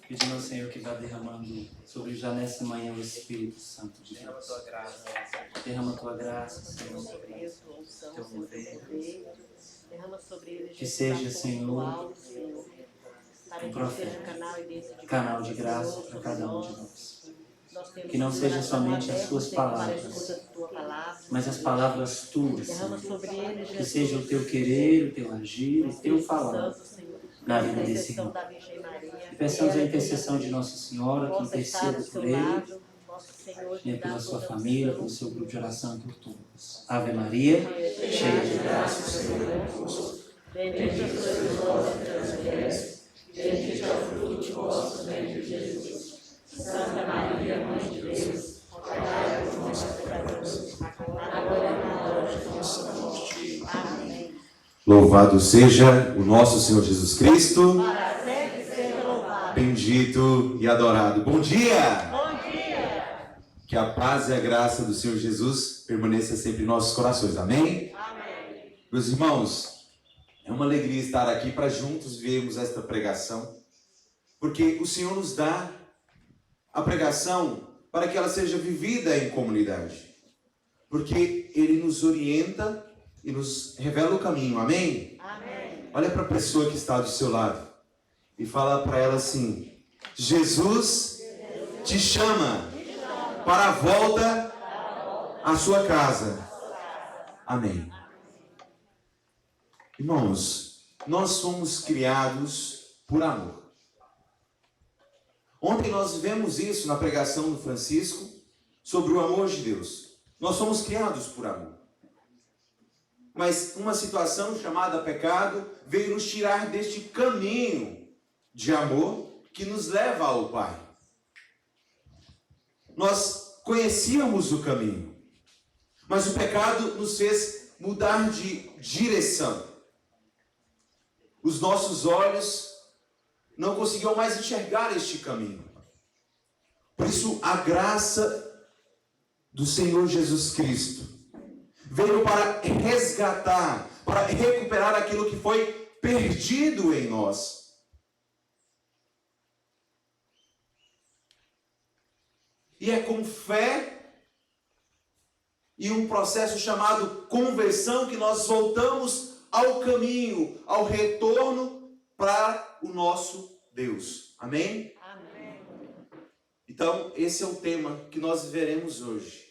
Pedindo ao Senhor que vá derramando sobre já nessa manhã o Espírito Santo de Deus. Derrama a tua graça, Senhor, teu poder. Derrama sobre ele, que seja, Senhor, um profeta, canal de graça para cada um de nós. Que não seja somente as suas palavras, mas as palavras tuas, Senhor. Que seja o teu querer, o teu agir, o teu falar na vida desse irmão. E peçamos a intercessão de Nossa Senhora, que interceda por ele, e pela sua família, pelo seu grupo de oração e por todos. Ave Maria, cheia de graça, o Senhor é convosco. Bendita sois vós entre as mulheres, bendito é o fruto de vosso ventre, Jesus. Santa Maria, Mãe de Deus, rogai por nós, pecadores, agora e na hora de nossa morte. Amém. Louvado seja o nosso Senhor Jesus Cristo. Para sempre seja louvado. Bendito e adorado. Bom dia! Bom dia! Que a paz e a graça do Senhor Jesus permaneça sempre em nossos corações. Amém? Amém. Meus irmãos, é uma alegria estar aqui para juntos vermos esta pregação, porque o Senhor nos dá a pregação para que ela seja vivida em comunidade, porque Ele nos orienta e nos revela o caminho. Amém? Amém. Olha para a pessoa que está do seu lado e fala para ela assim: Jesus te chama para a volta à sua casa. Amém. Irmãos, nós somos criados por amor. Ontem nós vemos isso na pregação do Francisco sobre o amor de Deus. Nós somos criados por amor. Mas uma situação chamada pecado veio nos tirar deste caminho de amor que nos leva ao Pai. Nós conhecíamos o caminho, mas o pecado nos fez mudar de direção. Os nossos olhos não conseguiam mais enxergar este caminho. Por isso, a graça do Senhor Jesus Cristo veio para resgatar, para recuperar aquilo que foi perdido em nós. E é com fé e um processo chamado conversão que nós voltamos ao caminho, ao retorno para o nosso Deus. Amém? Amém. Então, esse é o tema que nós veremos hoje.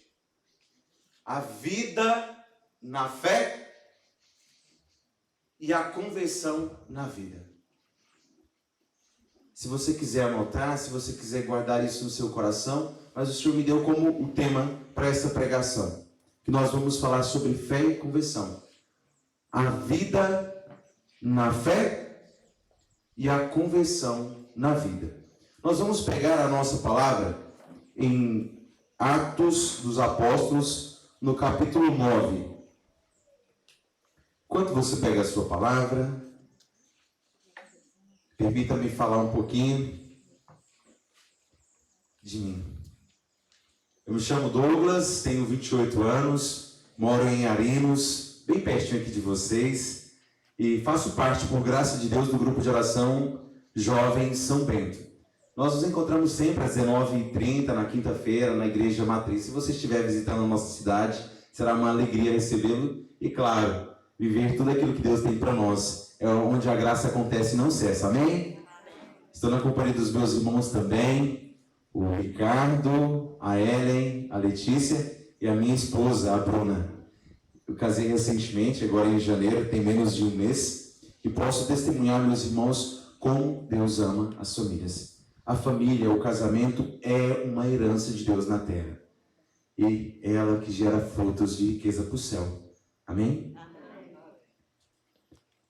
A vida na fé e a conversão na vida. Se você quiser anotar, se você quiser guardar isso no seu coração, mas o Senhor me deu como o tema para essa pregação, que nós vamos falar sobre fé e conversão. A vida na fé e a conversão na vida. Nós vamos pegar a nossa palavra em Atos dos Apóstolos, no capítulo 9. Enquanto você pega a sua palavra, permita-me falar um pouquinho de mim. Eu me chamo Douglas, tenho 28 anos, moro em Arinos, bem pertinho aqui de vocês, e faço parte, por graça de Deus, do grupo de oração Jovem São Bento. Nós nos encontramos sempre às 19h30, na quinta-feira, na Igreja Matriz. Se você estiver visitando a nossa cidade, será uma alegria recebê-lo e, claro, viver tudo aquilo que Deus tem para nós. É onde a graça acontece e não cessa. Amém? Estou na companhia dos meus irmãos também, o Ricardo, a Ellen, a Letícia e a minha esposa, a Bruna. Eu casei recentemente, agora em janeiro, tem menos de um mês, e posso testemunhar, meus irmãos, como Deus ama as famílias. A família, o casamento, é uma herança de Deus na terra. E é ela que gera frutos de riqueza para o céu. Amém? Amém.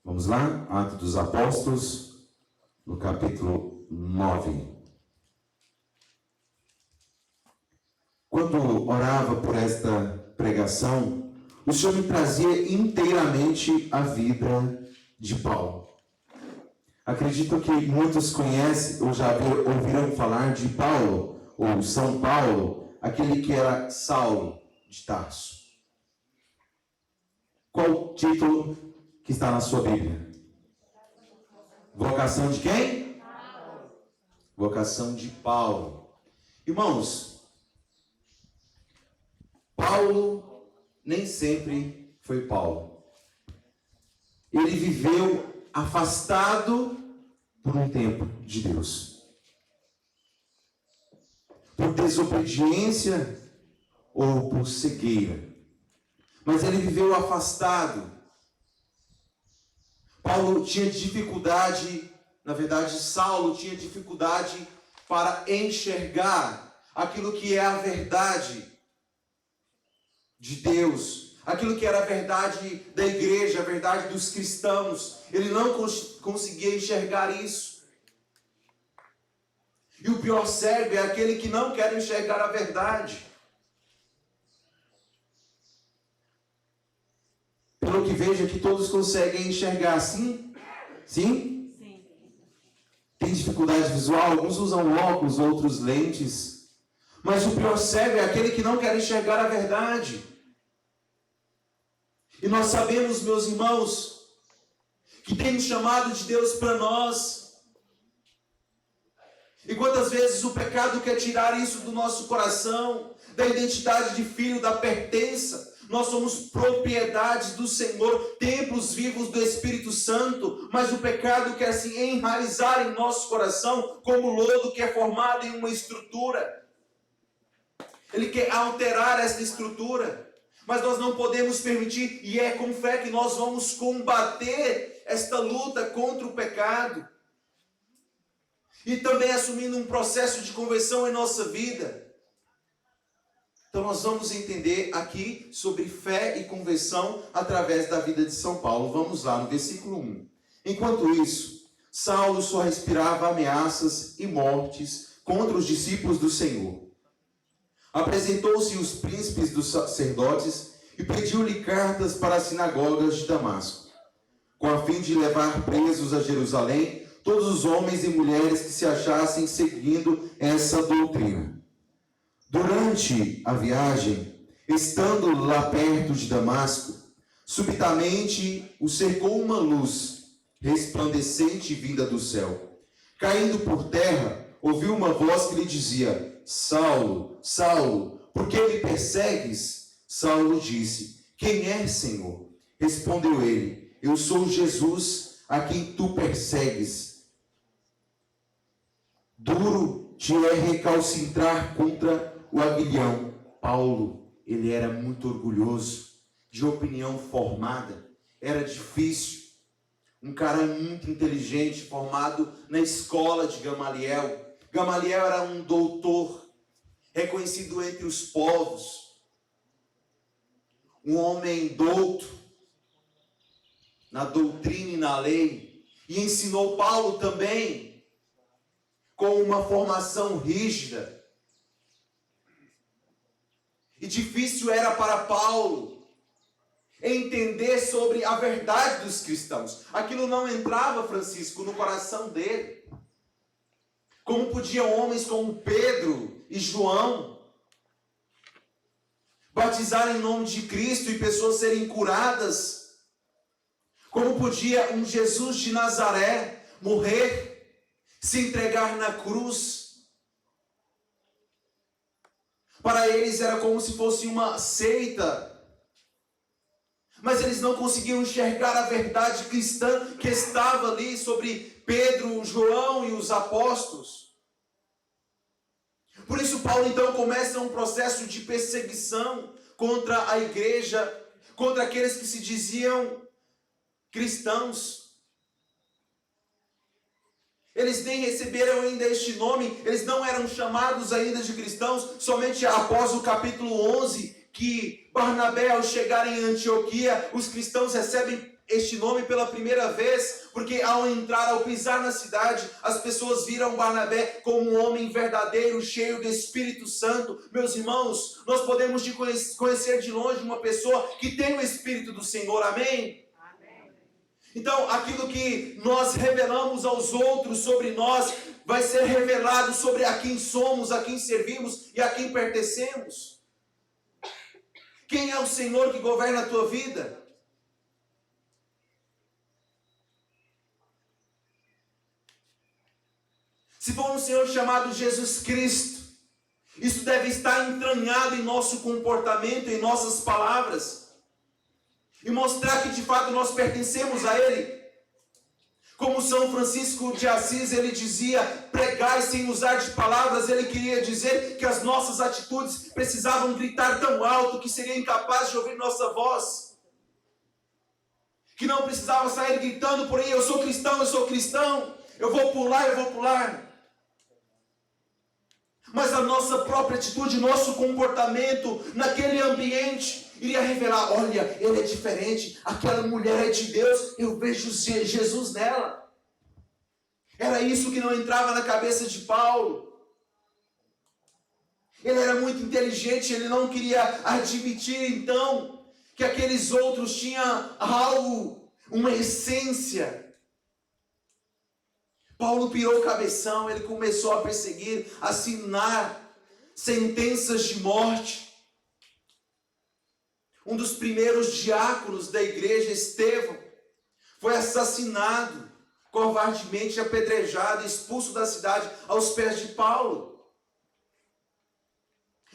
Vamos lá? Atos dos Apóstolos, no capítulo 9. Quando orava por esta pregação, o Senhor me trazia inteiramente a vida de Paulo. Acredito que muitos conhecem ou já ouviram falar de Paulo, ou São Paulo, aquele que era Saulo de Tarso. Qual o título que está na sua Bíblia? Vocação de quem? Vocação de Paulo. Irmãos, Paulo nem sempre foi Paulo. Ele viveu afastado por um tempo de Deus. Por desobediência ou por cegueira. Mas ele viveu afastado. Paulo tinha dificuldade, na verdade, Saulo tinha dificuldade para enxergar aquilo que é a verdade de Deus, aquilo que era a verdade da igreja, a verdade dos cristãos. Ele não conseguia enxergar isso. E o pior cego é aquele que não quer enxergar a verdade. Pelo que vejo aqui, todos conseguem enxergar, sim? Sim? Sim. Tem dificuldade visual, alguns usam óculos, outros lentes. Mas o pior cego é aquele que não quer enxergar a verdade. E nós sabemos, meus irmãos, que tem um chamado de Deus para nós. E quantas vezes o pecado quer tirar isso do nosso coração, da identidade de filho, da pertença. Nós somos propriedades do Senhor, templos vivos do Espírito Santo, mas o pecado quer se enraizar em nosso coração como lodo que é formado em uma estrutura. Ele quer alterar essa estrutura, mas nós não podemos permitir, e é com fé que nós vamos combater esta luta contra o pecado. E também assumindo um processo de conversão em nossa vida. Então nós vamos entender aqui sobre fé e conversão através da vida de São Paulo. Vamos lá no versículo 1. Enquanto isso, Saulo só respirava ameaças e mortes contra os discípulos do Senhor. Apresentou-se os príncipes dos sacerdotes e pediu-lhe cartas para as sinagogas de Damasco, com a fim de levar presos a Jerusalém todos os homens e mulheres que se achassem seguindo essa doutrina. Durante a viagem, estando lá perto de Damasco, subitamente o cercou uma luz resplandecente vinda do céu. Caindo por terra, ouviu uma voz que lhe dizia: Saulo, Saulo, por que me persegues? Saulo disse: Quem é, Senhor? Respondeu ele: Eu sou Jesus, a quem tu persegues. Duro te é recalcitrar contra o aguilhão. Paulo, ele era muito orgulhoso, de opinião formada, era difícil. Um cara muito inteligente, formado na escola de Gamaliel. Gamaliel era um doutor, reconhecido entre os povos. Um homem douto na doutrina e na lei. E ensinou Paulo também com uma formação rígida. E difícil era para Paulo entender sobre a verdade dos cristãos. Aquilo não entrava, Francisco, no coração dele. Como podiam homens como Pedro e João batizar em nome de Cristo e pessoas serem curadas? Como podia um Jesus de Nazaré morrer, se entregar na cruz? Para eles era como se fosse uma seita. Mas eles não conseguiam enxergar a verdade cristã que estava ali sobre Pedro, João e os apóstolos. Por isso Paulo então começa um processo de perseguição contra a igreja, contra aqueles que se diziam cristãos. Eles nem receberam ainda este nome, eles não eram chamados ainda de cristãos, somente após o capítulo 11, que Barnabé, ao chegar em Antioquia, os cristãos recebem este nome pela primeira vez, porque ao entrar, ao pisar na cidade, as pessoas viram Barnabé como um homem verdadeiro, cheio do Espírito Santo. Meus irmãos, nós podemos conhecer de longe uma pessoa que tem o Espírito do Senhor, amém? Então, aquilo que nós revelamos aos outros sobre nós, vai ser revelado sobre a quem somos, a quem servimos e a quem pertencemos. Quem é o Senhor que governa a tua vida? Se for um Senhor chamado Jesus Cristo, isso deve estar entranhado em nosso comportamento, em nossas palavras, e mostrar que de fato nós pertencemos a Ele. Como São Francisco de Assis, ele dizia, pregai sem usar de palavras. Ele queria dizer que as nossas atitudes precisavam gritar tão alto que seria incapaz de ouvir nossa voz. Que não precisava sair gritando por aí, eu sou cristão, eu vou pular. Mas a nossa própria atitude, nosso comportamento naquele ambiente iria revelar, olha, ele é diferente, aquela mulher é de Deus, eu vejo Jesus nela. Era isso que não entrava na cabeça de Paulo. Ele era muito inteligente, ele não queria admitir então que aqueles outros tinham algo, uma essência. Paulo pirou o cabeção, ele começou a perseguir, a assinar sentenças de morte. Um dos primeiros diáconos da igreja, Estevão, foi assassinado, covardemente apedrejado, expulso da cidade aos pés de Paulo.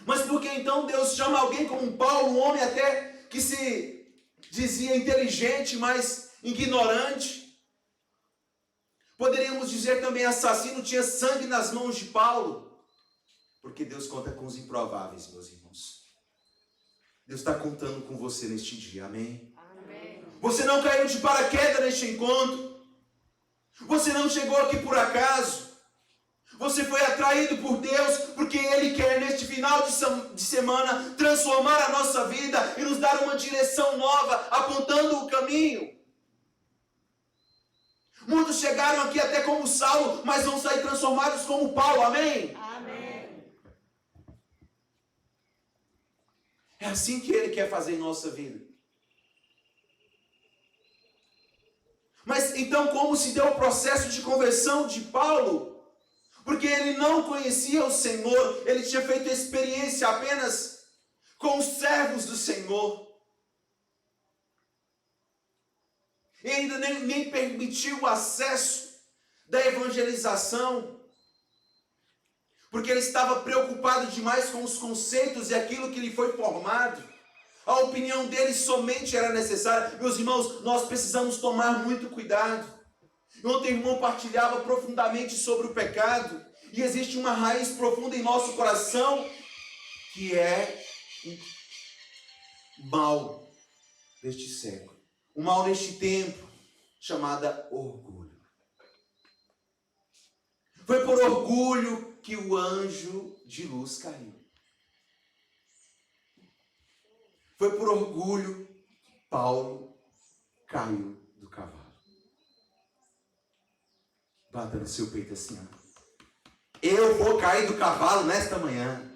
Mas por que então Deus chama alguém como Paulo, um homem até que se dizia inteligente, mas ignorante? Poderíamos dizer também assassino, tinha sangue nas mãos de Paulo. Porque Deus conta com os improváveis, meus irmãos. Deus está contando com você neste dia, amém? Amém. Você não caiu de paraquedas neste encontro. Você não chegou aqui por acaso. Você foi atraído por Deus, porque Ele quer neste final de semana transformar a nossa vida e nos dar uma direção nova, apontando o caminho. Muitos chegaram aqui até como Saulo, mas vão sair transformados como Paulo, amém? Amém. É assim que Ele quer fazer em nossa vida. Mas então como se deu o processo de conversão de Paulo? Porque ele não conhecia o Senhor, ele tinha feito experiência apenas com os servos do Senhor. E ainda nem permitiu o acesso da evangelização, porque ele estava preocupado demais com os conceitos e aquilo que lhe foi formado. A opinião dele somente era necessária. Meus irmãos, nós precisamos tomar muito cuidado. Ontem o irmão partilhava profundamente sobre o pecado, e existe uma raiz profunda em nosso coração, que é o mal deste século. O mal neste tempo, chamada orgulho. Foi por orgulho que o anjo de luz caiu. Foi por orgulho que Paulo caiu do cavalo. Bata no seu peito assim, ó. Eu vou cair do cavalo nesta manhã.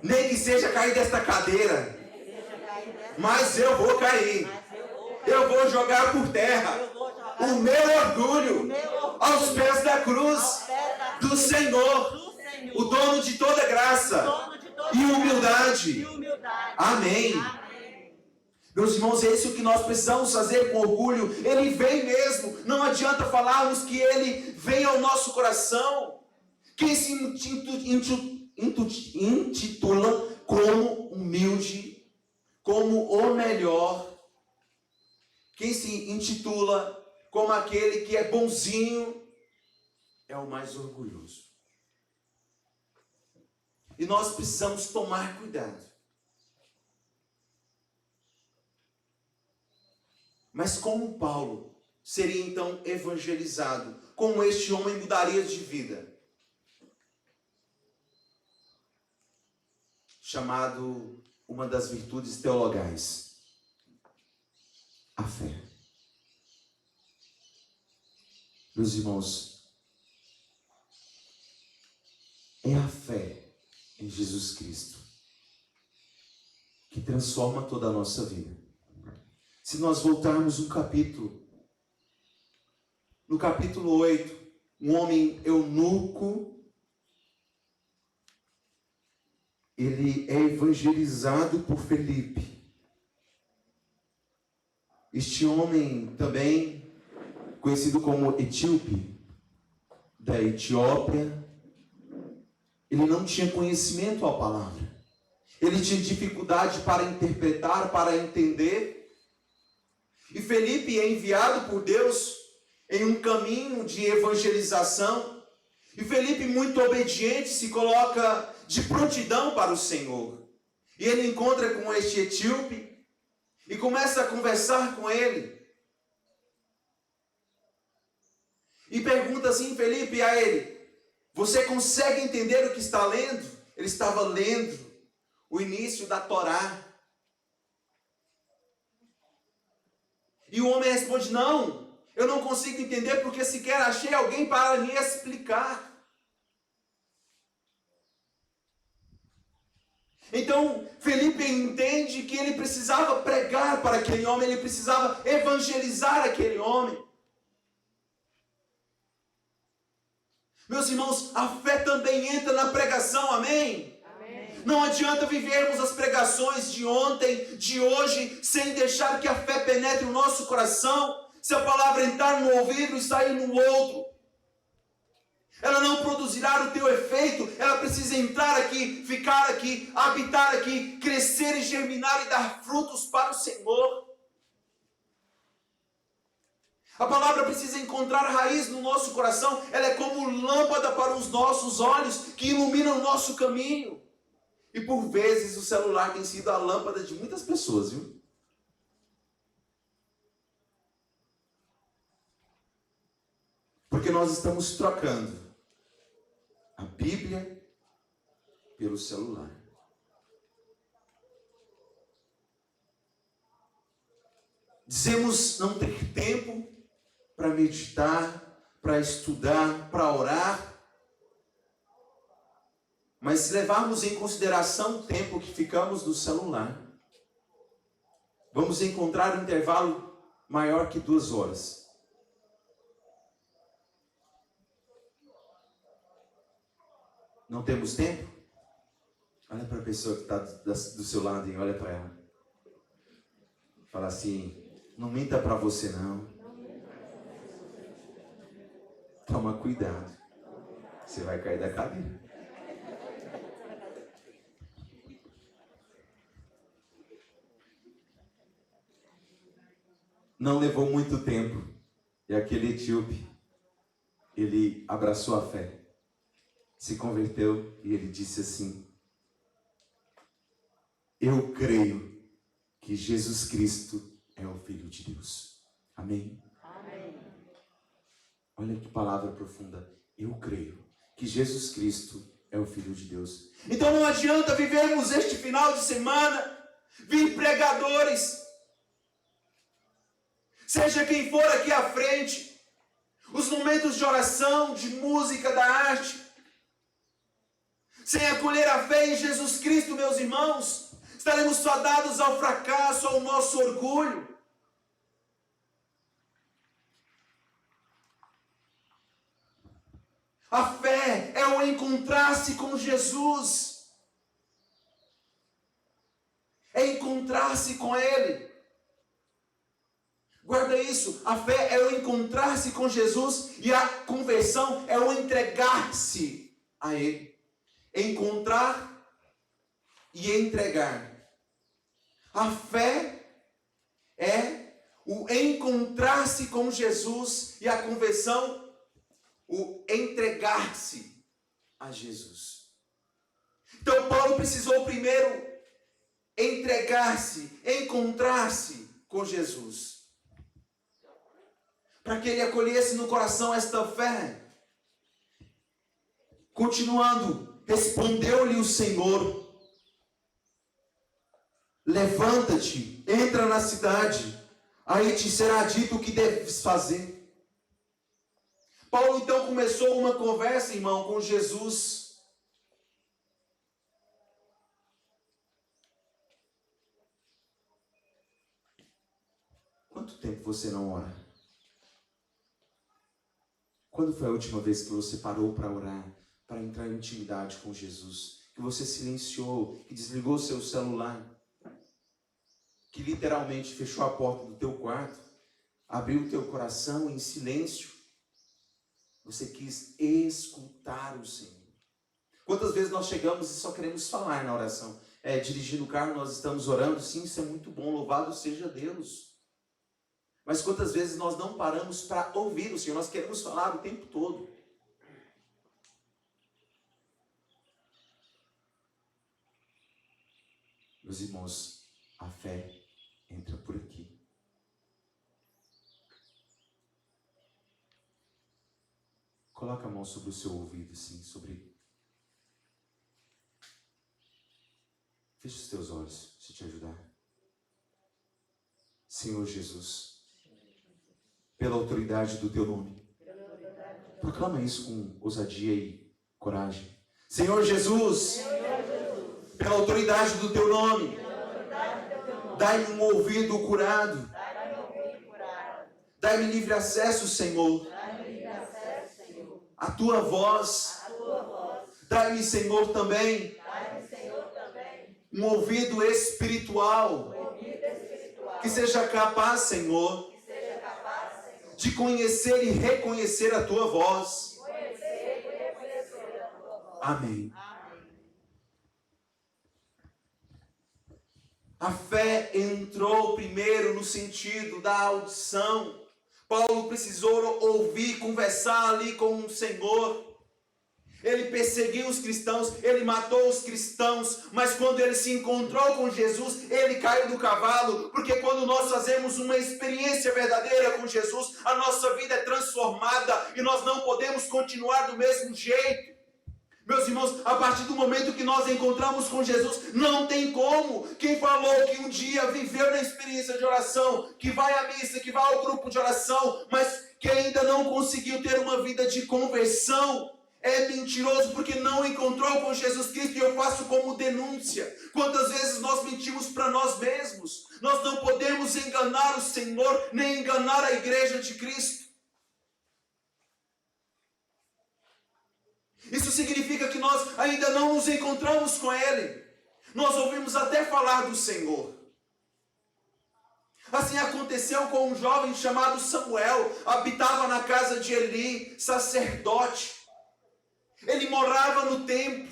Nem que seja cair desta cadeira. Mas eu vou cair. Eu vou jogar por terra o meu orgulho aos pés da cruz do Senhor, o dono de toda graça e humildade. Amém. Meus irmãos, é isso que nós precisamos fazer com orgulho. Ele vem mesmo. Não adianta falarmos que ele vem ao nosso coração. Quem se intitula como humilde, como o melhor, quem se intitula como aquele que é bonzinho, é o mais orgulhoso. E nós precisamos tomar cuidado. Mas como Paulo seria então evangelizado? Como este homem mudaria de vida? Chamado uma das virtudes teologais, a fé. Meus irmãos, é a fé em Jesus Cristo que transforma toda a nossa vida. Se nós voltarmos um capítulo, no capítulo 8, um homem eunuco, ele é evangelizado por Felipe. Este homem também, conhecido como etíope, da Etiópia, ele não tinha conhecimento à palavra. Ele tinha dificuldade para interpretar, para entender. E Felipe é enviado por Deus em um caminho de evangelização. E Felipe, muito obediente, se coloca de prontidão para o Senhor. E ele encontra com este etíope e começa a conversar com ele. E pergunta assim, Felipe, a ele: você consegue entender o que está lendo? Ele estava lendo o início da Torá. E o homem responde: não, eu não consigo entender porque sequer achei alguém para me explicar. Então, Felipe entende que ele precisava pregar para aquele homem, ele precisava evangelizar aquele homem. Meus irmãos, a fé também entra na pregação, amém? Amém. Não adianta vivermos as pregações de ontem, de hoje, sem deixar que a fé penetre o nosso coração. Se a palavra entrar no ouvido e sair no outro, ela não produzirá o teu efeito. Ela precisa entrar aqui, ficar aqui, habitar aqui, crescer e germinar e dar frutos para o Senhor. A palavra precisa encontrar raiz no nosso coração. Ela é como lâmpada para os nossos olhos, que ilumina o nosso caminho. E por vezes o celular tem sido a lâmpada de muitas pessoas, viu? Porque nós estamos trocando a Bíblia pelo celular. Dizemos não ter tempo para meditar, para estudar, para orar. Mas se levarmos em consideração o tempo que ficamos no celular, vamos encontrar um intervalo maior que 2 horas. Não temos tempo? Olha para a pessoa que está do seu lado e olha para ela. Fala assim: não minta para você não. Toma cuidado. Você vai cair da cadeira. Não levou muito tempo. E aquele etíope, ele abraçou a fé. Se converteu e ele disse assim: eu creio que Jesus Cristo é o Filho de Deus. Amém? Amém. Olha que palavra profunda. Eu creio que Jesus Cristo é o Filho de Deus. Então não adianta vivermos este final de semana, vir pregadores, seja quem for aqui à frente, os momentos de oração, de música, da arte, sem acolher a fé em Jesus Cristo, meus irmãos, estaremos fadados ao fracasso, ao nosso orgulho. A fé é o encontrar-se com Jesus. É encontrar-se com Ele. Guarda isso. A fé é o encontrar-se com Jesus e a conversão é o entregar-se a Ele. Encontrar e entregar. A fé é o encontrar-se com Jesus e a conversão o entregar-se a Jesus. Então Paulo precisou primeiro entregar-se, encontrar-se com Jesus, para que ele acolhesse no coração esta fé. Continuando, respondeu-lhe o Senhor: levanta-te, entra na cidade, aí te será dito o que deves fazer. Paulo então começou uma conversa, irmão, com Jesus. Quanto tempo você não ora? Quando foi a última vez que você parou para orar, para entrar em intimidade com Jesus? Que você silenciou, que desligou seu celular, que literalmente fechou a porta do teu quarto, abriu o teu coração em silêncio, Você quis escutar o Senhor. Quantas vezes nós chegamos e só queremos falar na oração? Dirigindo o carro, nós estamos orando. Sim, isso é muito bom. Louvado seja Deus. Mas quantas vezes nós não paramos para ouvir o Senhor? Nós queremos falar o tempo todo. Meus irmãos, a fé entra por aqui. Coloca a mão sobre o seu ouvido, assim, Feche os teus olhos, se te ajudar. Senhor Jesus, pela autoridade do teu nome, proclama isso com ousadia e coragem. Senhor Jesus, pela autoridade do teu nome, dai-me um ouvido curado, dai-me livre acesso, Senhor, a tua voz, dai-me, Senhor, também um ouvido espiritual, que seja capaz, Senhor, de conhecer e reconhecer a tua voz. Amém. A fé entrou primeiro no sentido da audição. Paulo precisou ouvir, conversar ali com o Senhor. Ele perseguiu os cristãos, ele matou os cristãos, mas quando ele se encontrou com Jesus, ele caiu do cavalo, porque quando nós fazemos uma experiência verdadeira com Jesus, a nossa vida é transformada e nós não podemos continuar do mesmo jeito. Meus irmãos, a partir do momento que nós encontramos com Jesus, não tem como. Quem falou que um dia viveu na experiência de oração, que vai à missa, que vai ao grupo de oração, mas que ainda não conseguiu ter uma vida de conversão, é mentiroso, porque não encontrou com Jesus Cristo. E eu faço como denúncia. Quantas vezes nós mentimos para nós mesmos? Nós não podemos enganar o Senhor, nem enganar a igreja de Cristo. Isso significa que nós ainda não nos encontramos com Ele. Nós ouvimos até falar do Senhor. Assim aconteceu com um jovem chamado Samuel, habitava na casa de Eli, sacerdote. Ele morava no templo,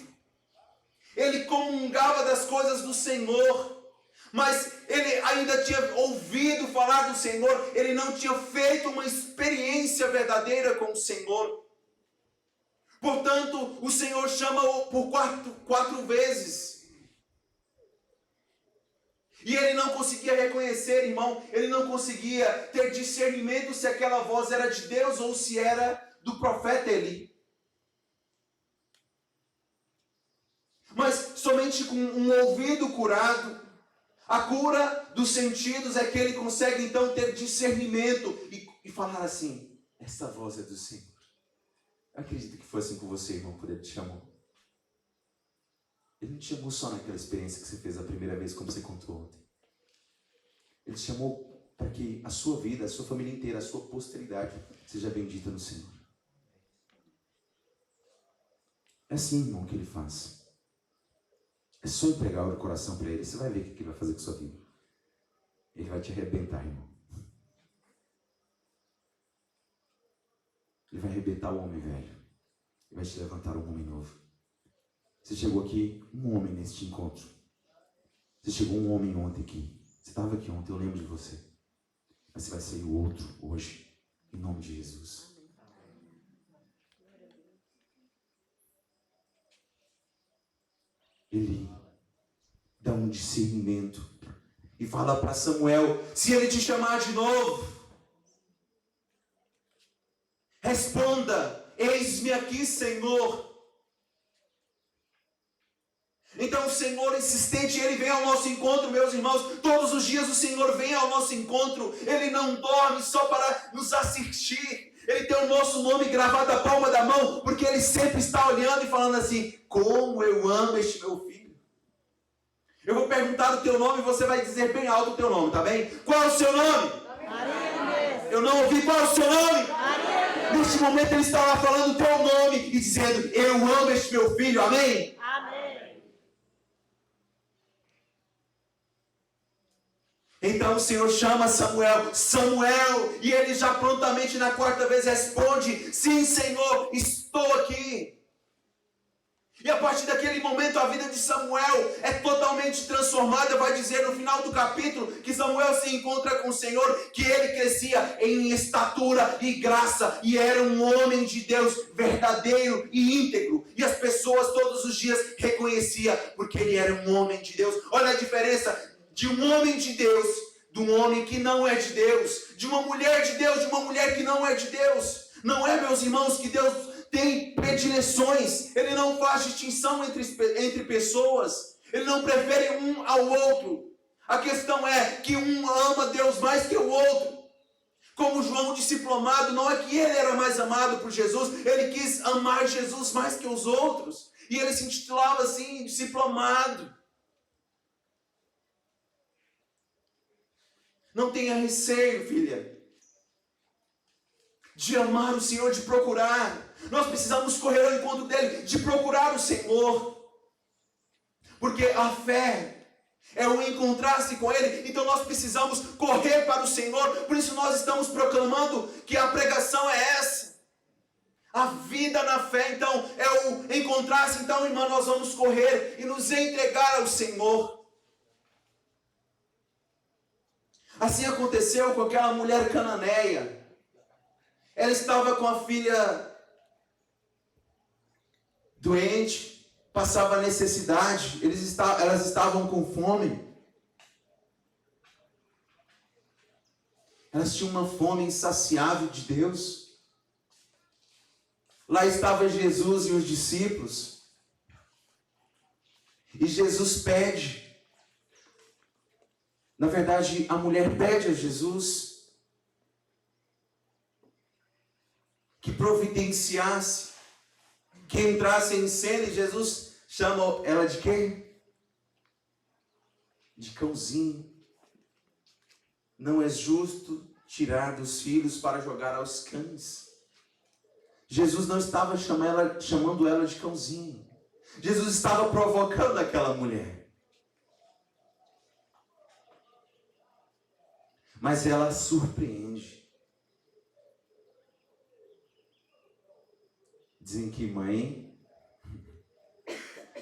ele comungava das coisas do Senhor, mas ele ainda tinha ouvido falar do Senhor, ele não tinha feito uma experiência verdadeira com o Senhor. Portanto, o Senhor chama-o por quatro vezes. E ele não conseguia reconhecer, irmão, ele não conseguia ter discernimento se aquela voz era de Deus ou se era do profeta Eli. Mas somente com um ouvido curado, a cura dos sentidos é que ele consegue então ter discernimento e falar assim: essa voz é do Senhor. Eu acredito que foi assim com você, irmão, quando Ele te chamou. Ele não te chamou só naquela experiência que você fez a primeira vez, como você contou ontem. Ele te chamou para que a sua vida, a sua família inteira, a sua posteridade seja bendita no Senhor. É assim, irmão, que Ele faz. É só entregar o coração para Ele. Você vai ver o que Ele vai fazer com a sua vida. Ele vai te arrebentar, irmão. Ele vai arrebentar o homem velho. Ele vai te levantar um homem novo. Você chegou aqui, um homem neste encontro. Você chegou um homem ontem aqui. Você estava aqui ontem, eu lembro de você. Mas você vai ser o outro hoje. Em nome de Jesus. Ele dá um discernimento e fala para Samuel: se ele te chamar de novo, responda: eis-me aqui, Senhor. Então o Senhor insistente, Ele vem ao nosso encontro, meus irmãos. Todos os dias o Senhor vem ao nosso encontro. Ele não dorme só para nos assistir. Ele tem o nosso nome gravado na palma da mão, porque Ele sempre está olhando e falando assim: como eu amo este meu filho. Eu vou perguntar o teu nome e você vai dizer bem alto o teu nome, tá bem? Qual é o seu nome? Maria. Eu não ouvi. Qual é o seu nome? Maria. Neste momento Ele está lá falando o teu nome e dizendo: eu amo este meu filho, amém? Então o Senhor chama Samuel, e ele já prontamente na quarta vez responde: sim, Senhor, Senhor, estou aqui. E a partir daquele momento a vida de Samuel é totalmente transformada. Vai dizer no final do capítulo que Samuel se encontra com o Senhor, que ele crescia em estatura e graça, e era um homem de Deus verdadeiro e íntegro. E as pessoas todos os dias reconheciam, porque ele era um homem de Deus. Olha a diferença de um homem de Deus, de um homem que não é de Deus, de uma mulher de Deus, de uma mulher que não é de Deus. Não é, meus irmãos, que Deus tem predileções, Ele não faz distinção entre pessoas, Ele não prefere um ao outro. A questão é que um ama Deus mais que o outro. Como João discipulado, não é que ele era mais amado por Jesus, ele quis amar Jesus mais que os outros, e ele se intitulava assim, discipulado. Não tenha receio, filha, de amar o Senhor, de procurar. Nós precisamos correr ao encontro dele, de procurar o Senhor. Porque a fé é o encontrar-se com ele. Então nós precisamos correr para o Senhor. Por isso nós estamos proclamando que a pregação é essa. A vida na fé, então, é o encontrar-se. Então, irmã, nós vamos correr e nos entregar ao Senhor. Assim aconteceu com aquela mulher cananeia. Ela estava com a filha doente, passava necessidade, elas estavam com fome. Elas tinham uma fome insaciável de Deus. Lá estava Jesus e os discípulos. E Jesus pede. Na verdade, a mulher pede a Jesus que providenciasse, que entrasse em cena, e Jesus chama ela de quê? De cãozinho. Não é justo tirar dos filhos para jogar aos cães. Jesus não estava chamando ela de cãozinho. Jesus estava provocando aquela mulher. Mas ela surpreende. Dizem que mãe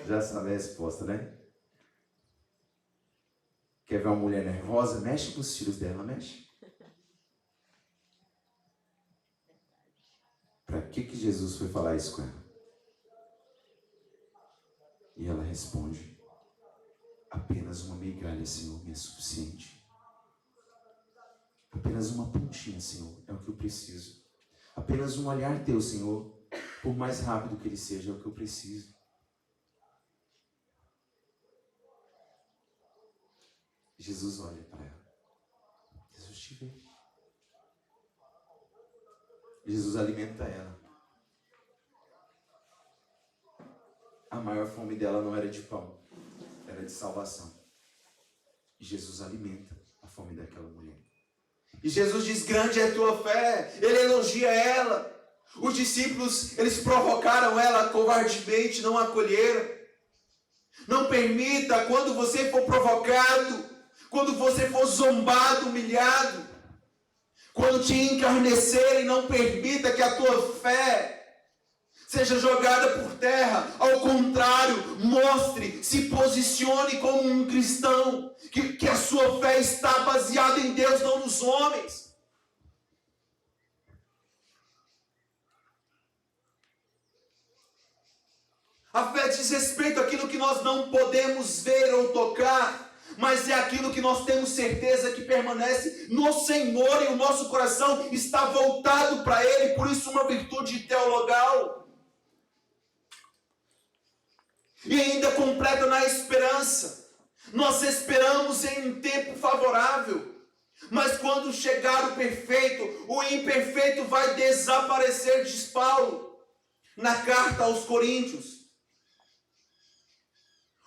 já sabe a resposta, né? Quer ver uma mulher nervosa? Mexe com os filhos dela, mexe. Para que Jesus foi falar isso com ela? E ela responde: apenas uma migalha, Senhor, me é suficiente. Apenas uma pontinha, Senhor, é o que eu preciso. Apenas um olhar teu, Senhor, por mais rápido que ele seja, é o que eu preciso. Jesus olha para ela. Jesus te vê. Jesus alimenta ela. A maior fome dela não era de pão, era de salvação. E Jesus alimenta a fome daquela mulher. E Jesus diz: grande é a tua fé. Ele elogia ela. Os discípulos, eles provocaram ela covardemente, não acolheram. Não permita, quando você for provocado, quando você for zombado, humilhado, quando te encarnecerem, não permita que a tua fé seja jogada por terra. Ao contrário, mostre, se posicione como um cristão, que a sua fé está baseada em Deus, não nos homens. A fé diz respeito àquilo que nós não podemos ver ou tocar, mas é aquilo que nós temos certeza que permanece no Senhor, e o nosso coração está voltado para Ele. Por isso, uma virtude teologal. E ainda completa na esperança. Nós esperamos em um tempo favorável, mas quando chegar o perfeito, o imperfeito vai desaparecer, diz Paulo na carta aos Coríntios.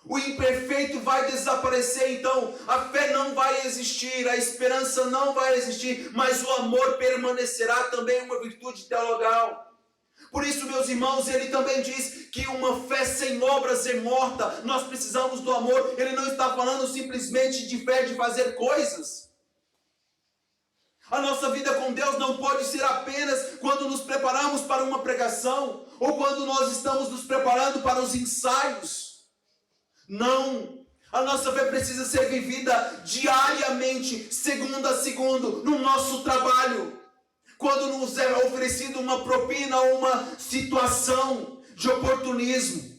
O imperfeito vai desaparecer, então a fé não vai existir, a esperança não vai existir, mas o amor permanecerá, também uma virtude teologal. Por isso, meus irmãos, ele também diz que uma fé sem obras é morta. Nós precisamos do amor. Ele não está falando simplesmente de fé de fazer coisas. A nossa vida com Deus não pode ser apenas quando nos preparamos para uma pregação ou quando nós estamos nos preparando para os ensaios. Não. A nossa fé precisa ser vivida diariamente, segundo a segundo, no nosso trabalho. Quando nos é oferecida uma propina ou uma situação de oportunismo.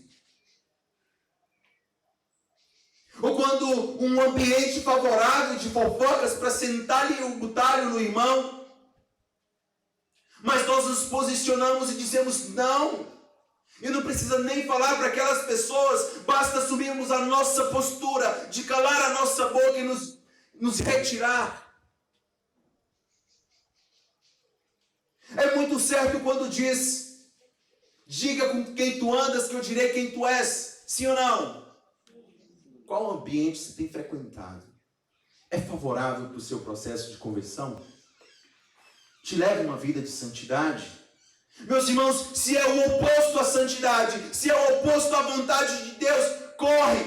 Ou quando um ambiente favorável de fofocas para sentar-lhe o butalho no irmão. Mas nós nos posicionamos e dizemos não. E não precisa nem falar para aquelas pessoas, basta assumirmos a nossa postura de calar a nossa boca e nos retirar. É muito certo quando diz, diga com quem tu andas que eu direi quem tu és. Sim ou não? Qual ambiente você tem frequentado? É favorável para o seu processo de conversão? Te leva uma vida de santidade? Meus irmãos, se é o oposto à santidade, se é o oposto à vontade de Deus, corre!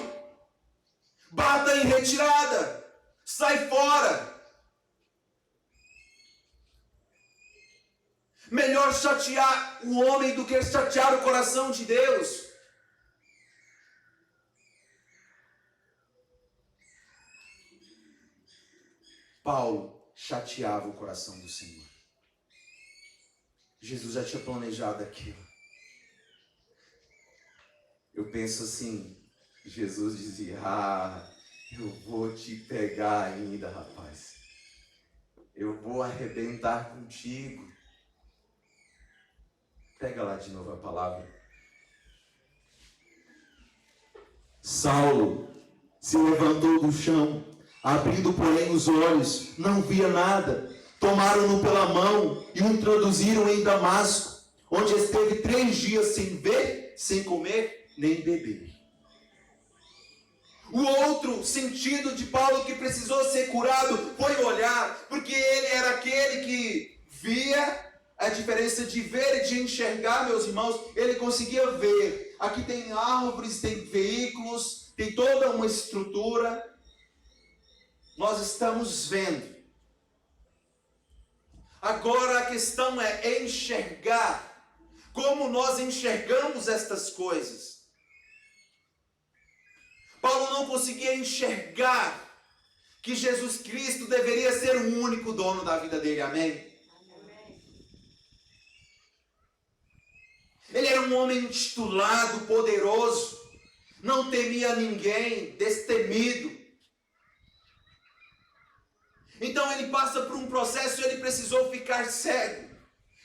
Bata em retirada! Sai fora! Melhor chatear o homem do que chatear o coração de Deus. Paulo chateava o coração do Senhor. Jesus já tinha planejado aquilo. Eu penso assim, Jesus dizia, eu vou te pegar ainda, rapaz. Eu vou arrebentar contigo. Pega lá de novo a palavra. Saulo se levantou do chão, abrindo, porém, os olhos, não via nada. Tomaram-no pela mão e o introduziram em Damasco, onde esteve 3 dias sem ver, sem comer, nem beber. O outro sentido de Paulo que precisou ser curado foi o olhar, porque ele era aquele que via. A diferença de ver e de enxergar, meus irmãos, ele conseguia ver. Aqui tem árvores, tem veículos, tem toda uma estrutura. Nós estamos vendo. Agora a questão é enxergar. Como nós enxergamos estas coisas? Paulo não conseguia enxergar que Jesus Cristo deveria ser o único dono da vida dele, amém? Ele era um homem intitulado, poderoso, não temia ninguém, destemido. Então ele passa por um processo e ele precisou ficar cego.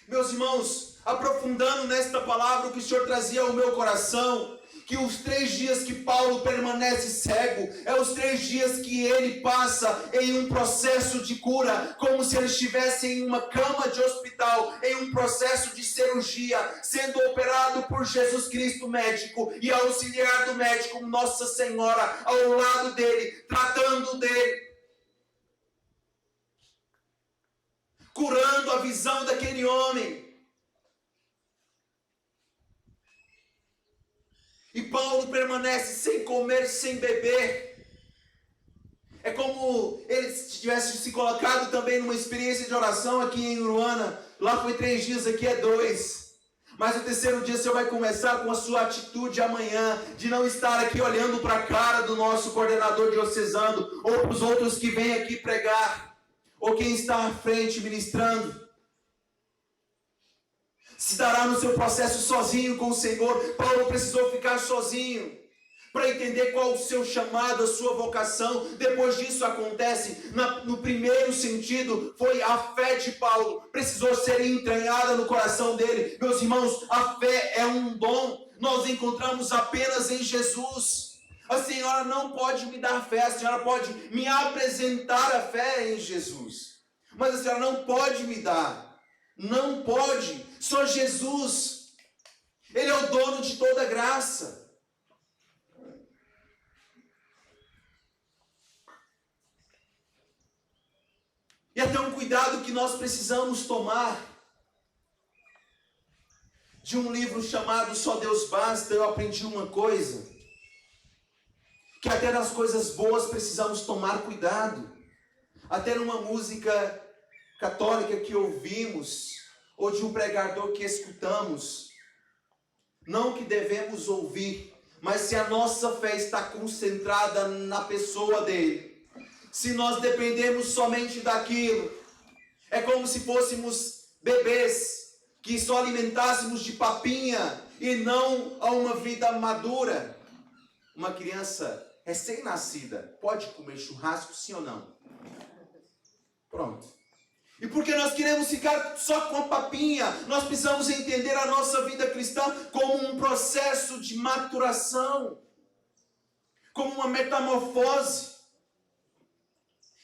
Meus irmãos, aprofundando nesta palavra, o que o Senhor trazia ao meu coração, que os 3 dias que Paulo permanece cego, é os 3 dias que ele passa em um processo de cura, como se ele estivesse em uma cama de hospital, em um processo de cirurgia, sendo operado por Jesus Cristo médico, e auxiliar do médico, Nossa Senhora, ao lado dele, tratando dele, curando a visão daquele homem. E Paulo permanece sem comer, sem beber. É como ele tivesse se colocado também numa experiência de oração aqui em Uruana. Lá foi 3 dias, aqui é 2. Mas o 3º dia o Senhor vai começar com a sua atitude amanhã, de não estar aqui olhando para a cara do nosso coordenador diocesano, ou para os outros que vêm aqui pregar, ou quem está à frente ministrando. Se dará no seu processo sozinho com o Senhor. Paulo precisou ficar sozinho para entender qual o seu chamado, a sua vocação. Depois disso acontece, no primeiro sentido, foi a fé de Paulo. Precisou ser entranhada no coração dele. Meus irmãos, a fé é um dom. Nós encontramos apenas em Jesus. A senhora não pode me dar fé, a senhora pode me apresentar a fé em Jesus. Mas a senhora não pode me dar. Não pode, só Jesus. Ele é o dono de toda graça. E até um cuidado que nós precisamos tomar. De um livro chamado Só Deus Basta, eu aprendi uma coisa. Que até nas coisas boas precisamos tomar cuidado. Até numa música católica que ouvimos, ou de um pregador que escutamos. Não que devemos ouvir, mas se a nossa fé está concentrada na pessoa dele, se nós dependemos somente daquilo, é como se fôssemos bebês, que só alimentássemos de papinha e não a uma vida madura. Uma criança recém-nascida pode comer churrasco, sim ou não? Pronto. E porque nós queremos ficar só com a papinha, nós precisamos entender a nossa vida cristã como um processo de maturação, como uma metamorfose.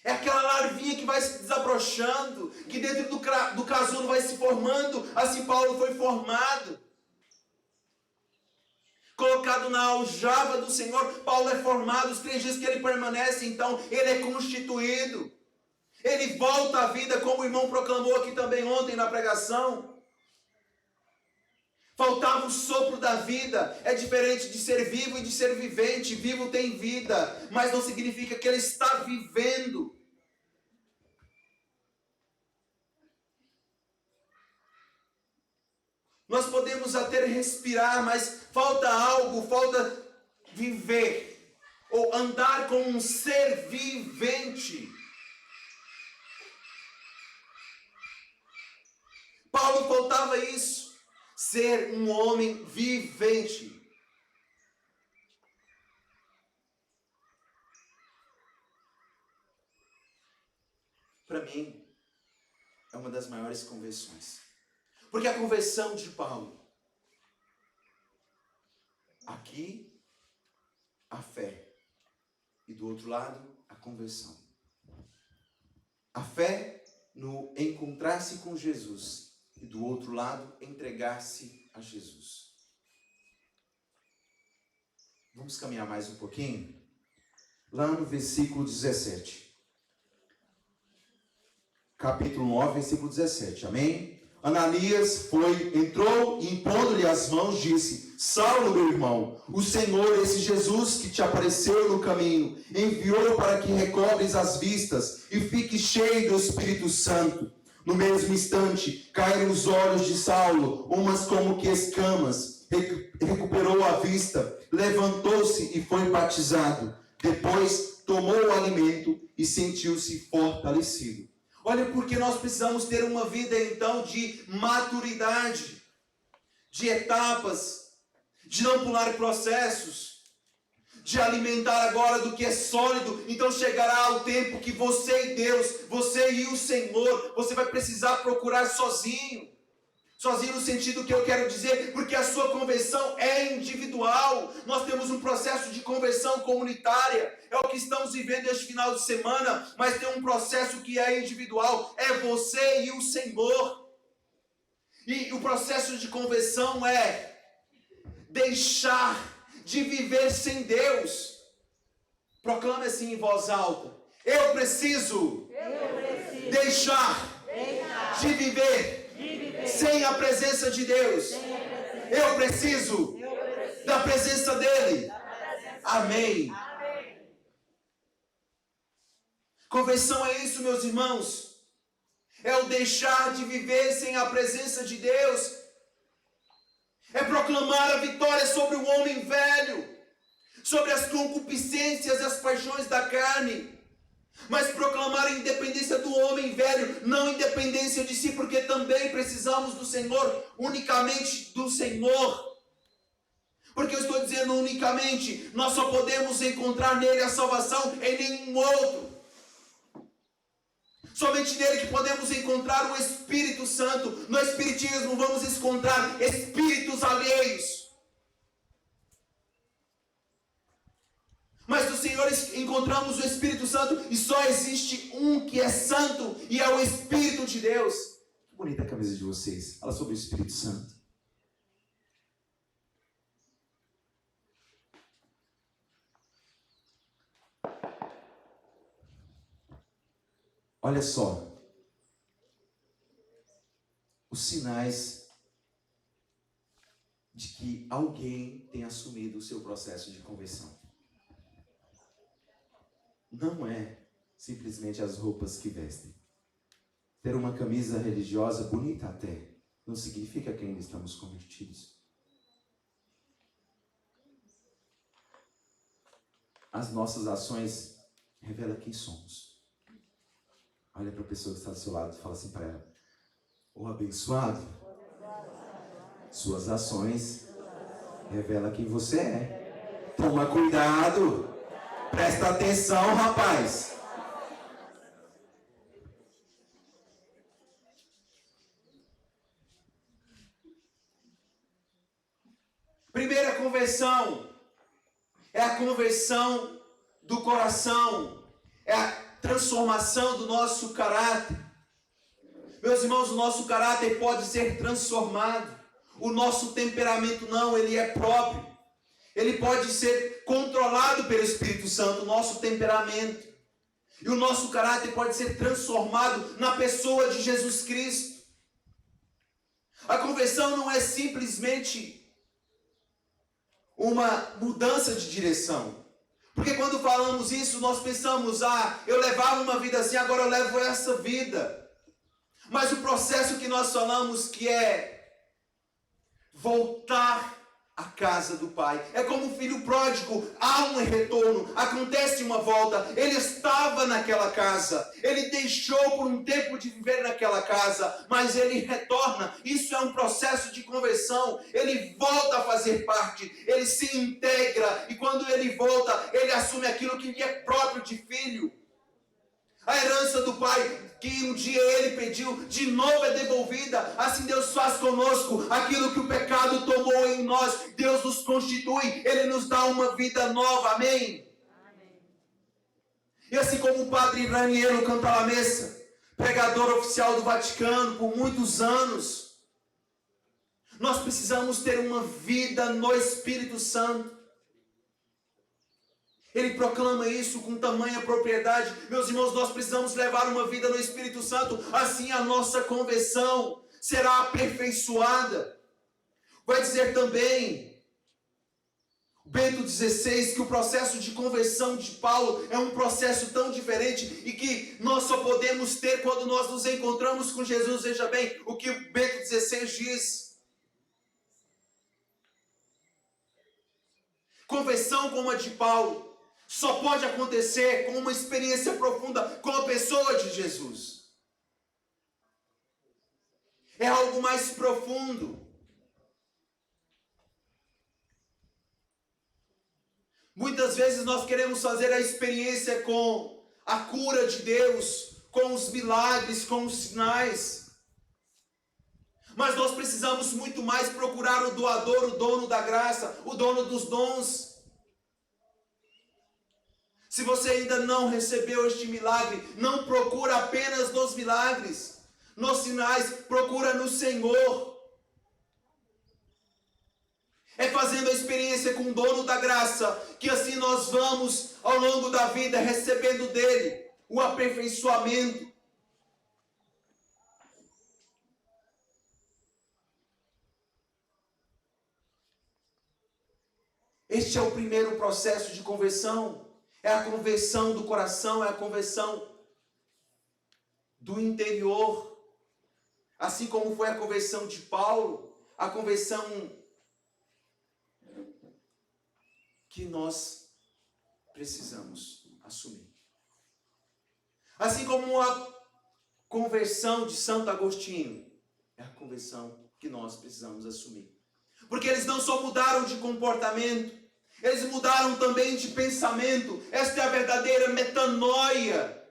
É aquela larvinha que vai se desabrochando, que dentro do casulo vai se formando, assim Paulo foi formado. Colocado na aljava do Senhor, Paulo é formado, os 3 dias que ele permanece, então ele é constituído. Ele volta à vida, como o irmão proclamou aqui também ontem na pregação. Faltava o sopro da vida. É diferente de ser vivo e de ser vivente. Vivo tem vida, mas não significa que ele está vivendo. Nós podemos até respirar, mas falta algo, falta viver, ou andar como um ser vivente. Paulo faltava isso, ser um homem vivente. Para mim, é uma das maiores conversões. Porque a conversão de Paulo, aqui, a fé. E do outro lado, a conversão. A fé no encontrar-se com Jesus. E do outro lado, entregar-se a Jesus. Vamos caminhar mais um pouquinho? Lá no versículo 17. Capítulo 9, versículo 17. Amém? Ananias entrou e impondo-lhe as mãos, disse: Saulo, meu irmão, o Senhor, esse Jesus que te apareceu no caminho, enviou para que recobres as vistas e fiques cheio do Espírito Santo. No mesmo instante, caíram os olhos de Saulo, umas como que escamas. Recuperou a vista, levantou-se e foi batizado. Depois tomou o alimento e sentiu-se fortalecido. Olha, porque nós precisamos ter uma vida então de maturidade, de etapas, de não pular processos, de alimentar agora do que é sólido. Então chegará o tempo que você e Deus, você e o Senhor, você vai precisar procurar sozinho. Sozinho no sentido que eu quero dizer, porque a sua conversão é individual. Nós temos um processo de conversão comunitária. É o que estamos vivendo este final de semana, mas tem um processo que é individual. É você e o Senhor. E o processo de conversão é deixar de viver sem Deus. Proclame assim em voz alta: eu preciso deixar de viver sem a presença de Deus. Eu preciso da presença dEle. Amém. Conversão é isso, meus irmãos. É o deixar de viver sem a presença de Deus. É proclamar a vitória sobre o homem velho, sobre as concupiscências e as paixões da carne. Mas proclamar a independência do homem velho, não independência de si, porque também precisamos do Senhor, unicamente do Senhor. Porque eu estou dizendo unicamente, nós só podemos encontrar nele a salvação, em nenhum outro. Somente nele que podemos encontrar o Espírito Santo. No Espiritismo vamos encontrar espíritos alheios. Mas no Senhor encontramos o Espírito Santo e só existe um que é santo e é o Espírito de Deus. Que bonita a camisa de vocês. Fala sobre o Espírito Santo. Olha só. Os sinais de que alguém tem assumido o seu processo de conversão. Não é simplesmente as roupas que vestem. ter uma camisa religiosa bonita até, não significa que ainda estamos convertidos. As nossas ações revelam quem somos. Olha para a pessoa que está do seu lado e fala assim para ela: ô abençoado, suas ações revelam quem você é. Toma cuidado, presta atenção, rapaz. Primeira conversão é a conversão do coração, é a transformação do nosso caráter. Meus irmãos, o nosso caráter pode ser transformado. O nosso temperamento não, ele é próprio. Ele pode ser controlado pelo Espírito Santo, o nosso temperamento. E o nosso caráter pode ser transformado na pessoa de Jesus Cristo. A conversão não é simplesmente uma mudança de direção. Porque quando falamos isso, nós pensamos: eu levava uma vida assim, agora eu levo essa vida. Mas o processo que nós falamos que é voltar à casa do Pai. É como um filho pródigo, há um retorno, acontece uma volta. Ele estava naquela casa, ele deixou por um tempo de viver naquela casa, mas ele retorna. Isso é um processo de conversão. Ele volta a fazer parte, ele se integra, e quando ele volta, ele assume aquilo que lhe é próprio de filho. A herança do Pai, que um dia ele pediu, de novo é devolvida. Assim Deus faz conosco aquilo que o pecado tomou em nós. Deus nos constitui, Ele nos dá uma vida nova, amém? Amém. E assim como o padre Raniero Cantalamessa, pregador oficial do Vaticano por muitos anos, nós precisamos ter uma vida no Espírito Santo. Ele proclama isso com tamanha propriedade. Meus irmãos, nós precisamos levar uma vida no Espírito Santo. Assim a nossa conversão será aperfeiçoada. Vai dizer também Bento XVI que o processo de conversão de Paulo é um processo tão diferente e que nós só podemos ter quando nós nos encontramos com Jesus. Veja bem o que Bento XVI diz. Conversão como a de Paulo só pode acontecer com uma experiência profunda com a pessoa de Jesus. É algo mais profundo. Muitas vezes nós queremos fazer a experiência com a cura de Deus, com os milagres, com os sinais. Mas nós precisamos muito mais procurar o doador, o dono da graça, o dono dos dons. Se você ainda não recebeu este milagre, não procura apenas nos milagres, nos sinais, procura no Senhor. É fazendo a experiência com o dono da graça, que assim nós vamos, ao longo da vida, recebendo dele o aperfeiçoamento. Este é o primeiro processo de conversão. É a conversão do coração, é a conversão do interior. Assim como foi a conversão de Paulo, a conversão que nós precisamos assumir. Assim como a conversão de Santo Agostinho, é a conversão que nós precisamos assumir. Porque eles não só mudaram de comportamento, eles mudaram também de pensamento. Esta é a verdadeira metanoia.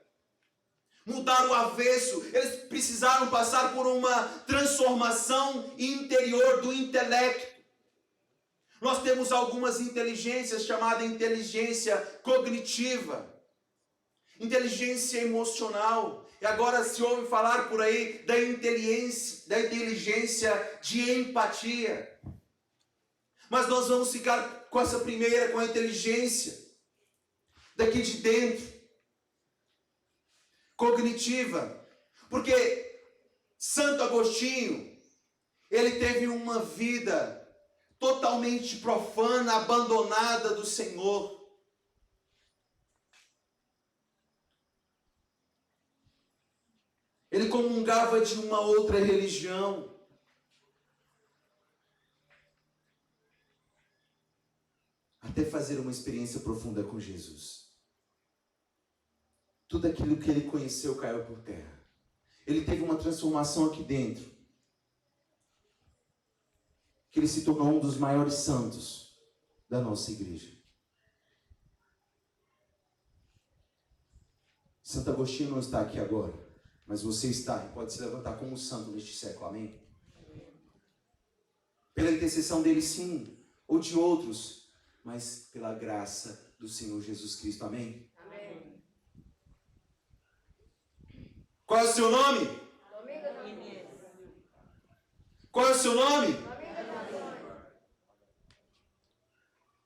Mudar o avesso. Eles precisaram passar por uma transformação interior do intelecto. Nós temos algumas inteligências, chamada inteligência cognitiva, inteligência emocional. E agora se ouve falar por aí da inteligência de empatia. Mas nós vamos ficar com essa primeira, com a inteligência daqui de dentro, cognitiva. Porque Santo Agostinho, ele teve uma vida totalmente profana, abandonada do Senhor. Ele comungava de uma outra religião. Até fazer uma experiência profunda com Jesus. Tudo aquilo que ele conheceu caiu por terra. Ele teve uma transformação aqui dentro. Que ele se tornou um dos maiores santos da nossa igreja. Santo Agostinho não está aqui agora, mas você está e pode se levantar como santo neste século, amém? Pela intercessão dele, sim, ou de outros, mas pela graça do Senhor Jesus Cristo, amém? Amém. Qual é o seu nome? Qual é o seu nome?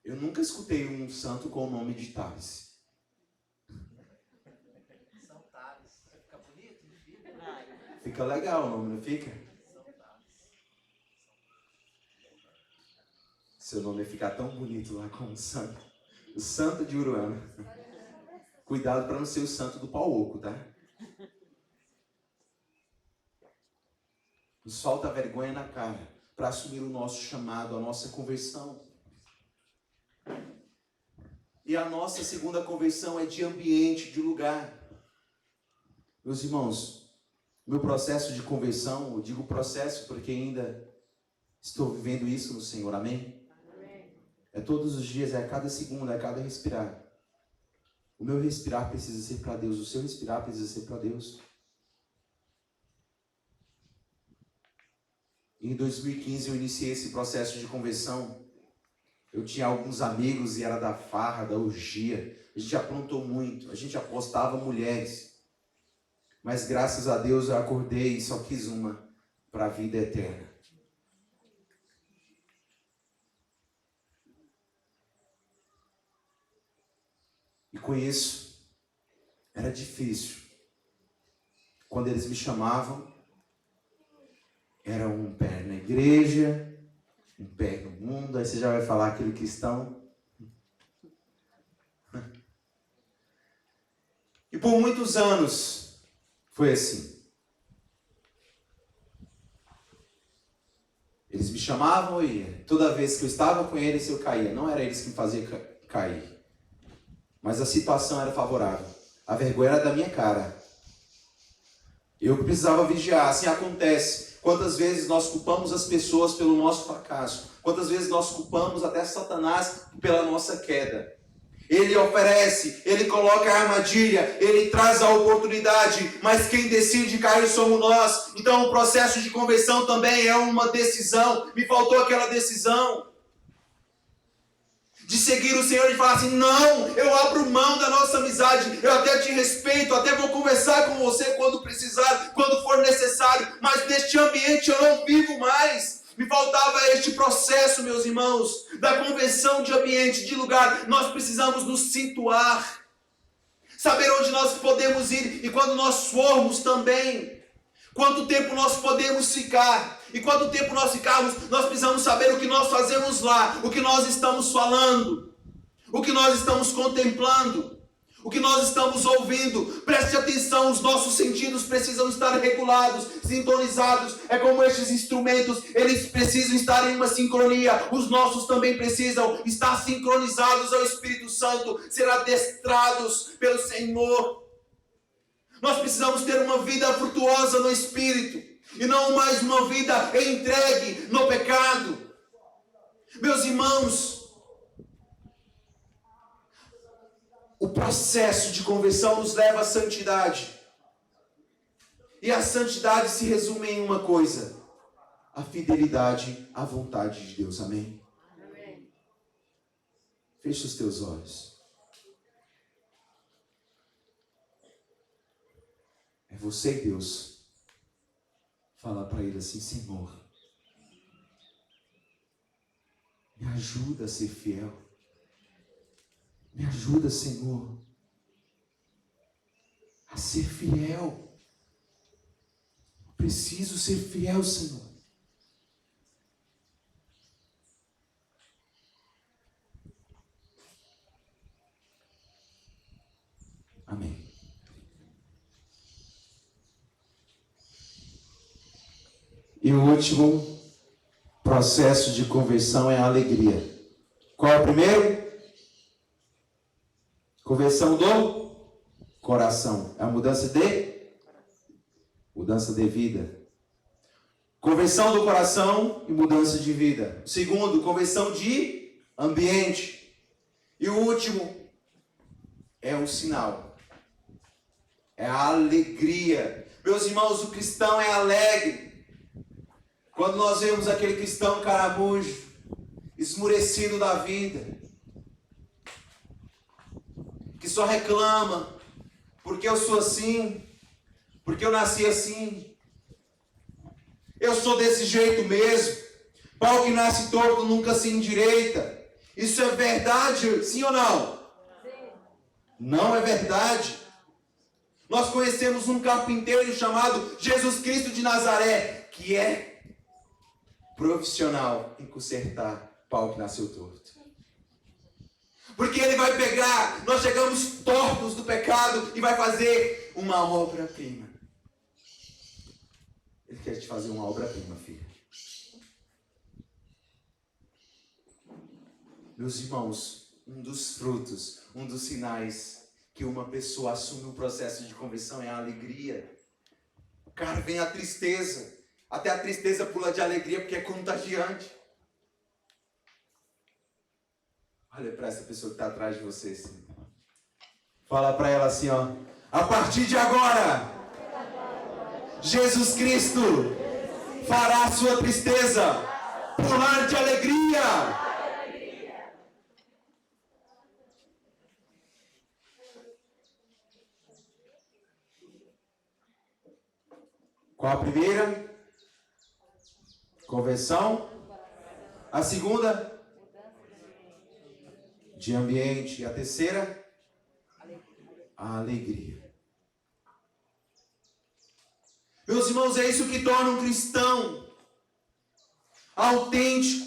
Eu nunca escutei um santo com o nome de Tales. São Tales. Fica bonito? Fica legal o nome, não fica? Seu nome ia ficar tão bonito lá como o santo. O santo de Uruana. Cuidado para não ser o santo do pau oco, tá? Nos falta vergonha na cara para assumir o nosso chamado, a nossa conversão. E a nossa segunda conversão é de ambiente, de lugar. Meus irmãos, meu processo de conversão, eu digo processo porque ainda estou vivendo isso no Senhor, amém? É todos os dias, é a cada segundo, é a cada respirar. O meu respirar precisa ser para Deus, o seu respirar precisa ser para Deus. Em 2015 eu iniciei esse processo de conversão. Eu tinha alguns amigos e era da farra, da orgia. A gente aprontou muito, a gente apostava mulheres. Mas graças a Deus eu acordei e só quis uma para a vida eterna. E com isso, era difícil. Quando eles me chamavam, era um pé na igreja, um pé no mundo. Aí você já vai falar aquele cristão. E por muitos anos foi assim. Eles me chamavam, eu ia. Toda vez que eu estava com eles, eu caía. Não era eles que me faziam cair. Mas a situação era favorável. A vergonha era da minha cara. Eu precisava vigiar. Assim acontece. Quantas vezes nós culpamos as pessoas pelo nosso fracasso? Quantas vezes nós culpamos até Satanás pela nossa queda? Ele oferece, ele coloca a armadilha, ele traz a oportunidade, mas quem decide cair somos nós. Então o processo de conversão também é uma decisão. Me faltou aquela decisão de seguir o Senhor e falar assim: não, eu abro mão da nossa amizade, eu até te respeito, até vou conversar com você quando precisar, quando for necessário, mas neste ambiente eu não vivo mais. Me faltava este processo, meus irmãos, da conversão de ambiente, de lugar. Nós precisamos nos situar, saber onde nós podemos ir, e quando nós formos também, quanto tempo nós podemos ficar. E quanto tempo nós ficarmos, nós precisamos saber o que nós fazemos lá, o que nós estamos falando, o que nós estamos contemplando, o que nós estamos ouvindo. Preste atenção, os nossos sentidos precisam estar regulados, sintonizados. É como estes instrumentos, eles precisam estar em uma sincronia. Os nossos também precisam estar sincronizados ao Espírito Santo, ser adestrados pelo Senhor. Nós precisamos ter uma vida frutuosa no Espírito, e não mais uma vida entregue no pecado. Meus irmãos, o processo de conversão nos leva à santidade. E a santidade se resume em uma coisa: a fidelidade à vontade de Deus. Amém? Amém. Feche os teus olhos. É você e Deus. Fala para ele assim: Senhor, me ajuda a ser fiel. Me ajuda, Senhor, a ser fiel. Preciso ser fiel, Senhor. Amém. E o último processo de conversão é a alegria. Qual é o primeiro? Conversão do coração. É a mudança de vida. Conversão do coração e mudança de vida. O segundo, conversão de ambiente. E o último é um sinal. É a alegria. Meus irmãos, o cristão é alegre. Quando nós vemos aquele cristão caramujo, esmurecido da vida, que só reclama, porque eu sou assim, porque eu nasci assim, eu sou desse jeito mesmo, pau que nasce torto nunca se endireita. Isso é verdade, sim ou não? Não é verdade. Nós conhecemos um carpinteiro chamado Jesus Cristo de Nazaré, que é profissional em consertar pau que nasceu torto. Porque ele vai pegar, nós chegamos tortos do pecado e vai fazer uma obra-prima. Ele quer te fazer uma obra-prima, filha. Meus irmãos, um dos frutos, um dos sinais que uma pessoa assume o processo de conversão é a alegria. Cara, vem a tristeza. Até a tristeza pula de alegria porque é contagiante. Olha para essa pessoa que está atrás de você. Assim. Fala para ela assim, ó. A partir de agora, Jesus Cristo fará a sua tristeza pular de alegria. Qual a primeira? Conversão. A segunda? De ambiente. E a terceira? A alegria. Meus irmãos, é isso que torna um cristão autêntico,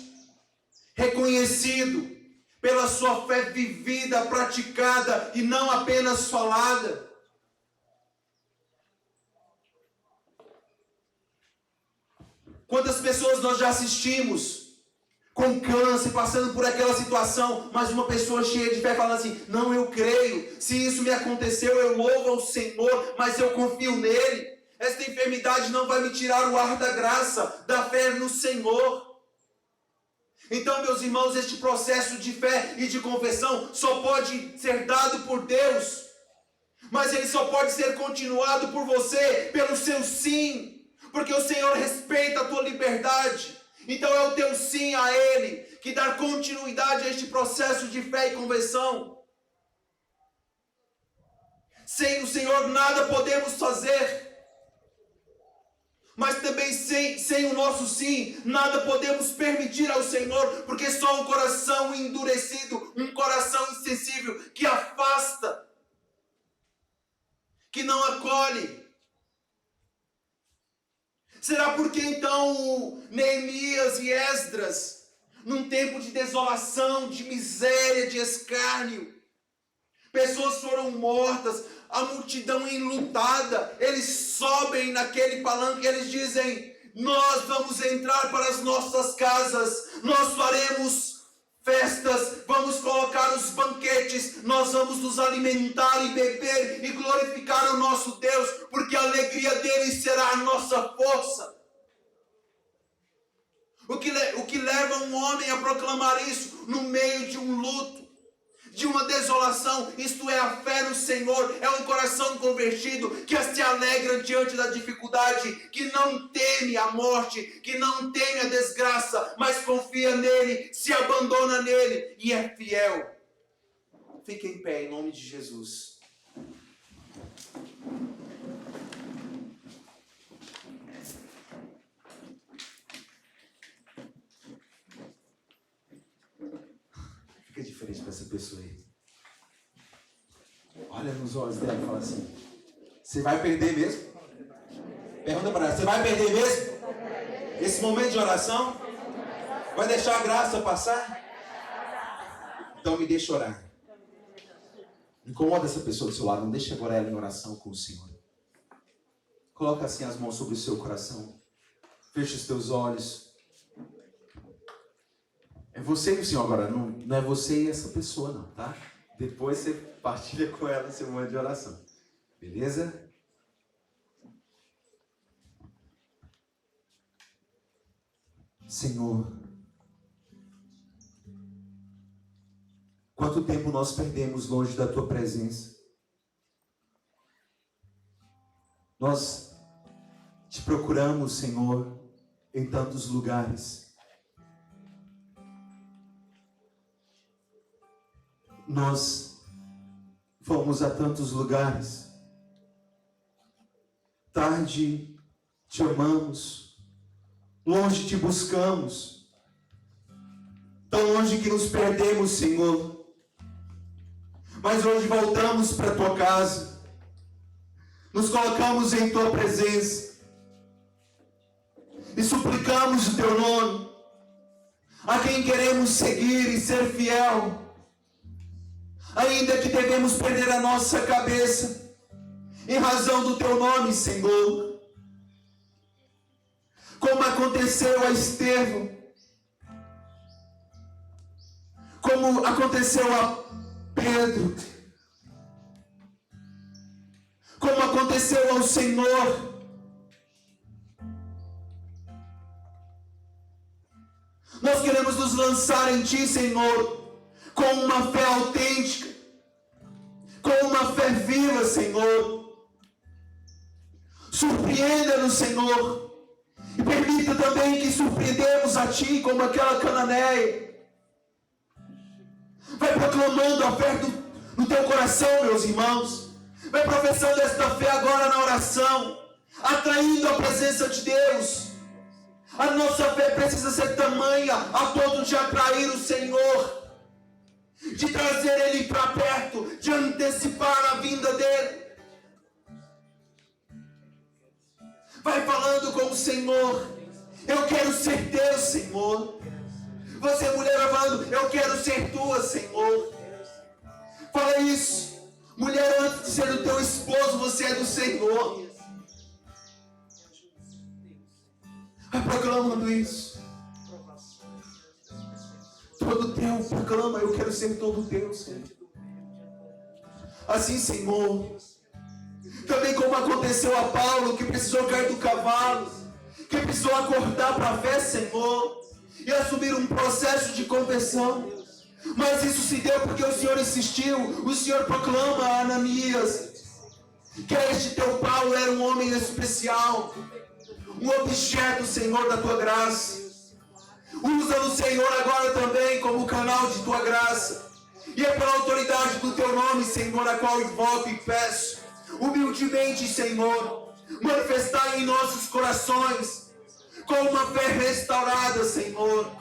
reconhecido pela sua fé vivida, praticada e não apenas falada. Quantas pessoas nós já assistimos com câncer, passando por aquela situação, mas uma pessoa cheia de fé falando assim, não, eu creio, se isso me aconteceu, eu louvo ao Senhor, mas eu confio nele. Esta enfermidade não vai me tirar o ar da graça, da fé no Senhor. Então, meus irmãos, este processo de fé e de conversão só pode ser dado por Deus, mas ele só pode ser continuado por você, pelo seu sim. Porque o Senhor respeita a tua liberdade. Então é o teu sim a Ele que dá continuidade a este processo de fé e conversão. Sem o Senhor nada podemos fazer. Mas também sem o nosso sim, nada podemos permitir ao Senhor. Porque só um coração endurecido, um coração insensível, que afasta, que não acolhe. Será porque então Neemias e Esdras, num tempo de desolação, de miséria, de escárnio, pessoas foram mortas, a multidão enlutada, eles sobem naquele palanque e eles dizem, nós vamos entrar para as nossas casas, nós faremos festas, vamos colocar os banquetes, nós vamos nos alimentar e beber e glorificar o nosso Deus, porque a alegria dele será a nossa força. O que leva um homem a proclamar isso no meio de um luto, de uma desolação, isto é a fé no Senhor, é um coração convertido, que se alegra diante da dificuldade, que não teme a morte, que não teme a desgraça, mas confia nele, se abandona nele e é fiel. Fique em pé em nome de Jesus. Fica diferente para essa pessoa aí. Olha nos olhos dela e fala assim, você vai perder mesmo? Pergunta para ela, você vai perder mesmo? Esse momento de oração? Vai deixar a graça passar? Então me deixa orar. Incomoda essa pessoa do seu lado, não deixa agora ela em oração com o Senhor. Coloca assim as mãos sobre o seu coração. Feche os teus olhos. É você e o Senhor agora, não é você e essa pessoa não, tá? Depois você partilha com ela seu momento de oração. Beleza? Senhor, quanto tempo nós perdemos longe da Tua presença? Nós te procuramos, Senhor, em tantos lugares. Nós fomos a tantos lugares. Tarde te amamos, longe te buscamos, tão longe que nos perdemos, Senhor. Mas hoje voltamos para a Tua casa, nos colocamos em Tua presença e suplicamos o Teu nome, a quem queremos seguir e ser fiel, ainda que devemos perder a nossa cabeça, em razão do Teu nome, Senhor. Como aconteceu a Estevão, como aconteceu a Pedro, como aconteceu ao Senhor. Nós queremos nos lançar em Ti, Senhor, com uma fé autêntica, com uma fé viva, Senhor. Surpreenda-nos, Senhor, e permita também que surpreendemos a Ti como aquela cananeia. Vai proclamando a fé no teu coração, meus irmãos. Vai professando esta fé agora na oração, atraindo a presença de Deus. A nossa fé precisa ser tamanha a ponto de atrair o Senhor, de trazer Ele para perto, de antecipar a vinda dEle. Vai falando com o Senhor: eu quero ser Teu, Senhor. Você, mulher, vai falando: eu quero ser Tua, Senhor. Fala isso. Mulher, antes de ser do teu esposo, você é do Senhor. Vai proclamando isso. Todo Teu, proclama: eu quero ser todo Teu, Senhor. Assim, Senhor, também como aconteceu a Paulo, que precisou cair do cavalo, que precisou acordar para a fé, Senhor, e assumir um processo de conversão. Mas isso se deu porque o Senhor insistiu. O Senhor proclama a Ananias que este teu Paulo era um homem especial, um objeto, Senhor, da Tua graça. Usa o Senhor agora também como canal de Tua graça. E é pela autoridade do Teu nome, Senhor, a qual invoco e peço humildemente, Senhor, manifestar em nossos corações com uma fé restaurada, Senhor.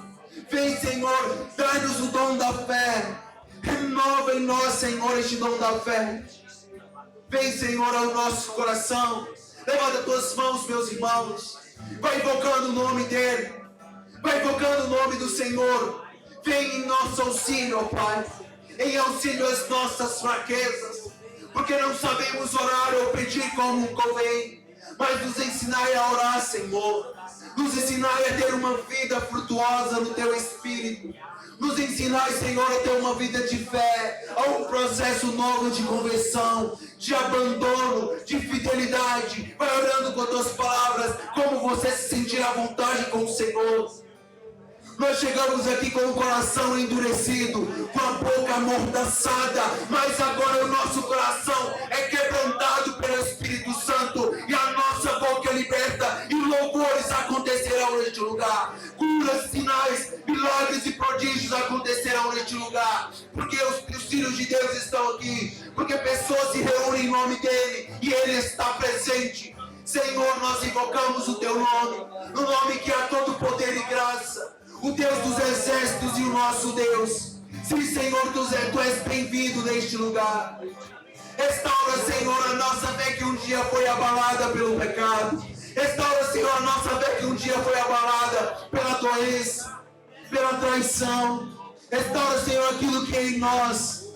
Vem, Senhor, dá-nos o dom da fé. Renova em nós, Senhor, este dom da fé. Vem, Senhor, ao nosso coração. Levanta Tuas mãos, meus irmãos. Vai invocando o nome dEle. Vai invocando o nome do Senhor. Vem em nosso auxílio, ó Pai. Em auxílio às nossas fraquezas. Porque não sabemos orar ou pedir como convém. Mas nos ensinai a orar, Senhor. Nos ensinai a ter uma vida frutuosa no Teu Espírito. Nos ensinai, Senhor, a ter uma vida de fé, a um processo novo de conversão, de abandono, de fidelidade. Vai orando com as Tuas palavras, como você se sentir à vontade com o Senhor. Nós chegamos aqui com o coração endurecido, com a boca amordaçada, mas agora o nosso coração é quebrantado pelo Espírito Santo e a nossa boca é liberta e louvores acontecerão neste lugar. Curas, sinais, milagres e prodígios acontecerão neste lugar, porque os filhos de Deus estão aqui, porque pessoas se reúnem em nome dEle e Ele está presente. Senhor, nós invocamos o Teu nome, no nome que há todo poder e graça. O Deus dos exércitos e o nosso Deus. Sim, Senhor, Tu és bem-vindo neste lugar. Restaura, Senhor, a nossa fé que um dia foi abalada pelo pecado. Restaura, Senhor, a nossa fé que um dia foi abalada pela doença, pela traição. Restaura, Senhor, aquilo que em nós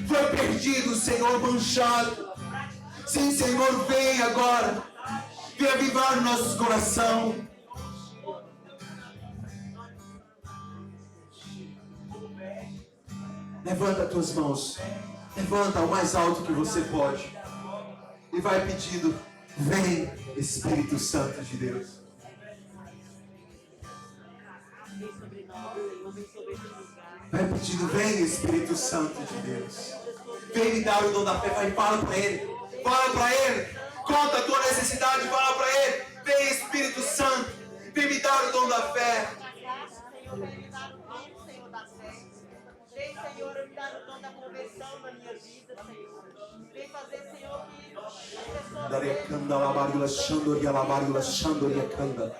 foi perdido, Senhor, manchado. Sim, Senhor, vem agora. Vem avivar o nosso coração. Levanta as tuas mãos. Levanta ao mais alto que você pode. E vai pedindo: vem, Espírito Santo de Deus. Vai pedindo: vem, Espírito Santo de Deus. Vem me dar o dom da fé. Vai, fala para Ele. Fala para Ele. Conta a tua necessidade. Fala para Ele. Vem, Espírito Santo. Vem me dar o dom da fé. Vem, Senhor, me dar o dom da conversão na minha vida, Senhor. Vem fazer, Senhor, que as pessoas... Canda la barula, Shandoria la barula, Shandoria canda.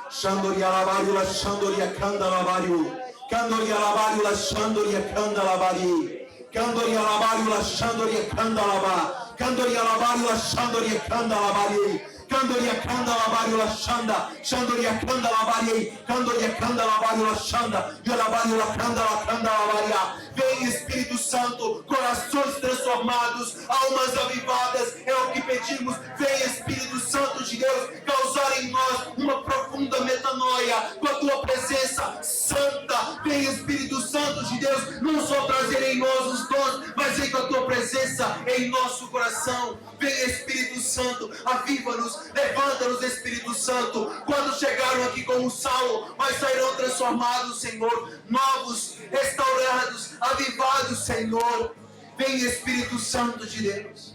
Shandoria la barula, Shandoria canda la bariu. Candoria la barula, Shandoria canda la bari. Candoria la barula, Shandoria canda la ba. Candoria la barula, Shandoria canda la bari. Candoria canda la barula, Shanda. Shandoria canda la bari. Candoria canda la barula, Shanda. E la barula canda la baria. Vem, Espírito Santo, corações transformados, almas avivadas, é o que pedimos. Vem, Espírito Santo de Deus, causar em nós uma profunda metanoia com a tua presença santa. Vem, Espírito Santo de Deus, não só trazer em nós os dons, mas vem com a tua presença em nosso coração. Vem, Espírito Santo, aviva-nos, levanta-nos, Espírito Santo. Quando chegaram aqui como Saulo, mas sairão transformados, Senhor, novos, restaurados, avivados, Senhor. Vem, Espírito Santo de Deus.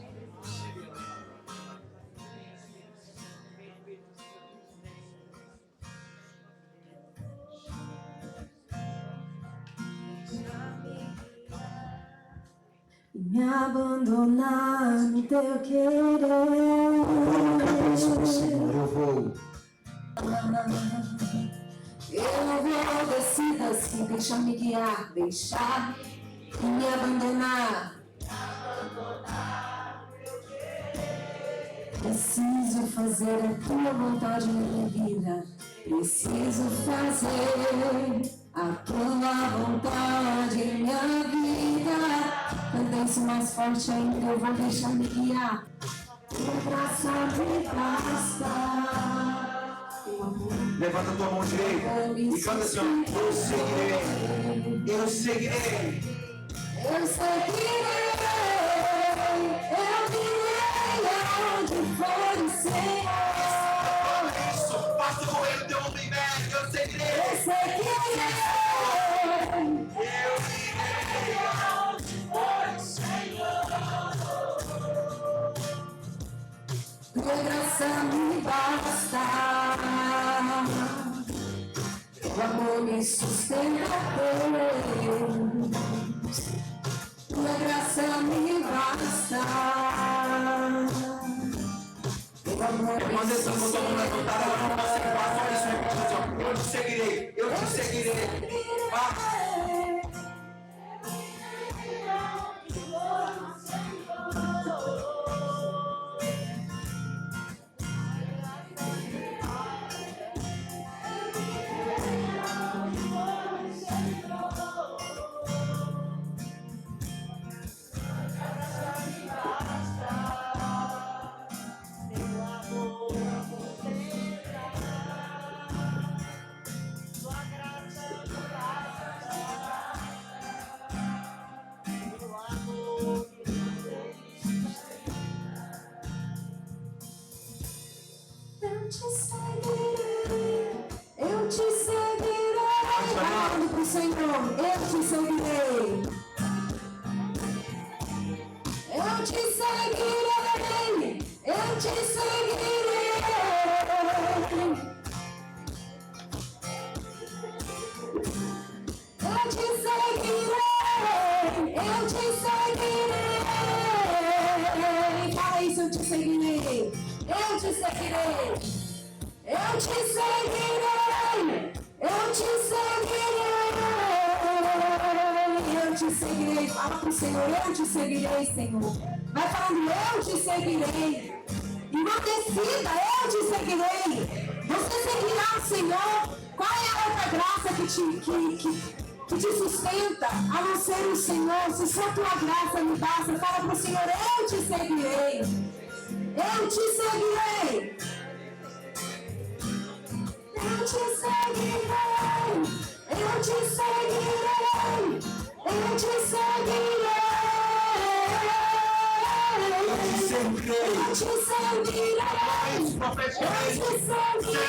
Me abandonar no teu querer. Canta isso pro Senhor. Eu vou Decida se deixar me guiar, deixar e me abandonar. Preciso fazer a tua vontade na minha vida. Preciso fazer a tua vontade em minha vida. Canta isso mais forte ainda, eu vou deixar me guiar. Tua graça me basta. Levanta a tua mão direita e canta assim, ó. Eu seguirei, eu seguirei. Eu seguirei, eu irei onde for o Senhor. Isso, faça com ele teu homem velho. Eu seguirei, Eu seguirei, eu irei onde for o Senhor. tua graça me basta. O amor me sustenta, tua graça me basta. O amor me Quando essa mão tua mão levantada, ela não consegue fazer isso. Eu te seguirei, eu te seguirei. Vai. Eu te seguirei, falando pro Senhor, eu te seguirei. Eu te seguirei, eu te seguirei. Eu te seguirei, eu te seguirei. Fala isso, eu te seguirei, eu te seguirei. Eu te seguirei, eu te seguirei, eu te seguirei. Fala pro Senhor, eu te seguirei, Senhor. Vai falando, eu te seguirei. E não decida, eu te seguirei. Você seguirá o Senhor. Qual é a outra graça que te sustenta, a não ser o Senhor? Se só tua graça me basta, fala pro Senhor, eu te seguirei. Eu te seguirei. Eu te seguirei, eu te seguirei, eu te seguirei. Eu te servirei. Isso, profeticamente. Eu te servirei.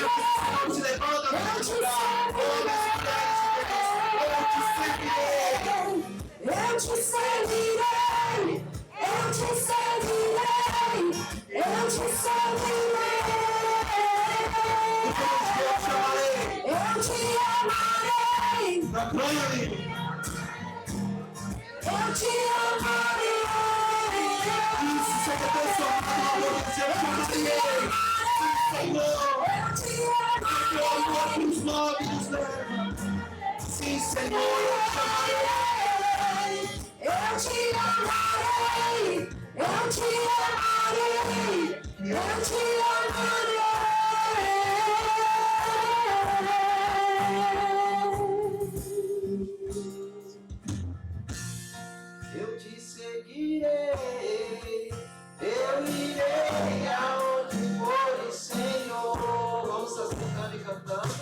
Não te levanta, Eu te servirei. Eu te servirei. Eu te servirei. Eu te servirei. Eu te amarei. Eu te amarei. Isso, seja transformado no amor de Jesus. Eu te amarei. Os nove nos leva. Sim, Senhor, eu te amarei. Eu te amarei. Eu te amarei. Eu te amarei. Eu te seguirei, eu irei aonde for, Senhor. Vamos cantando e cantando.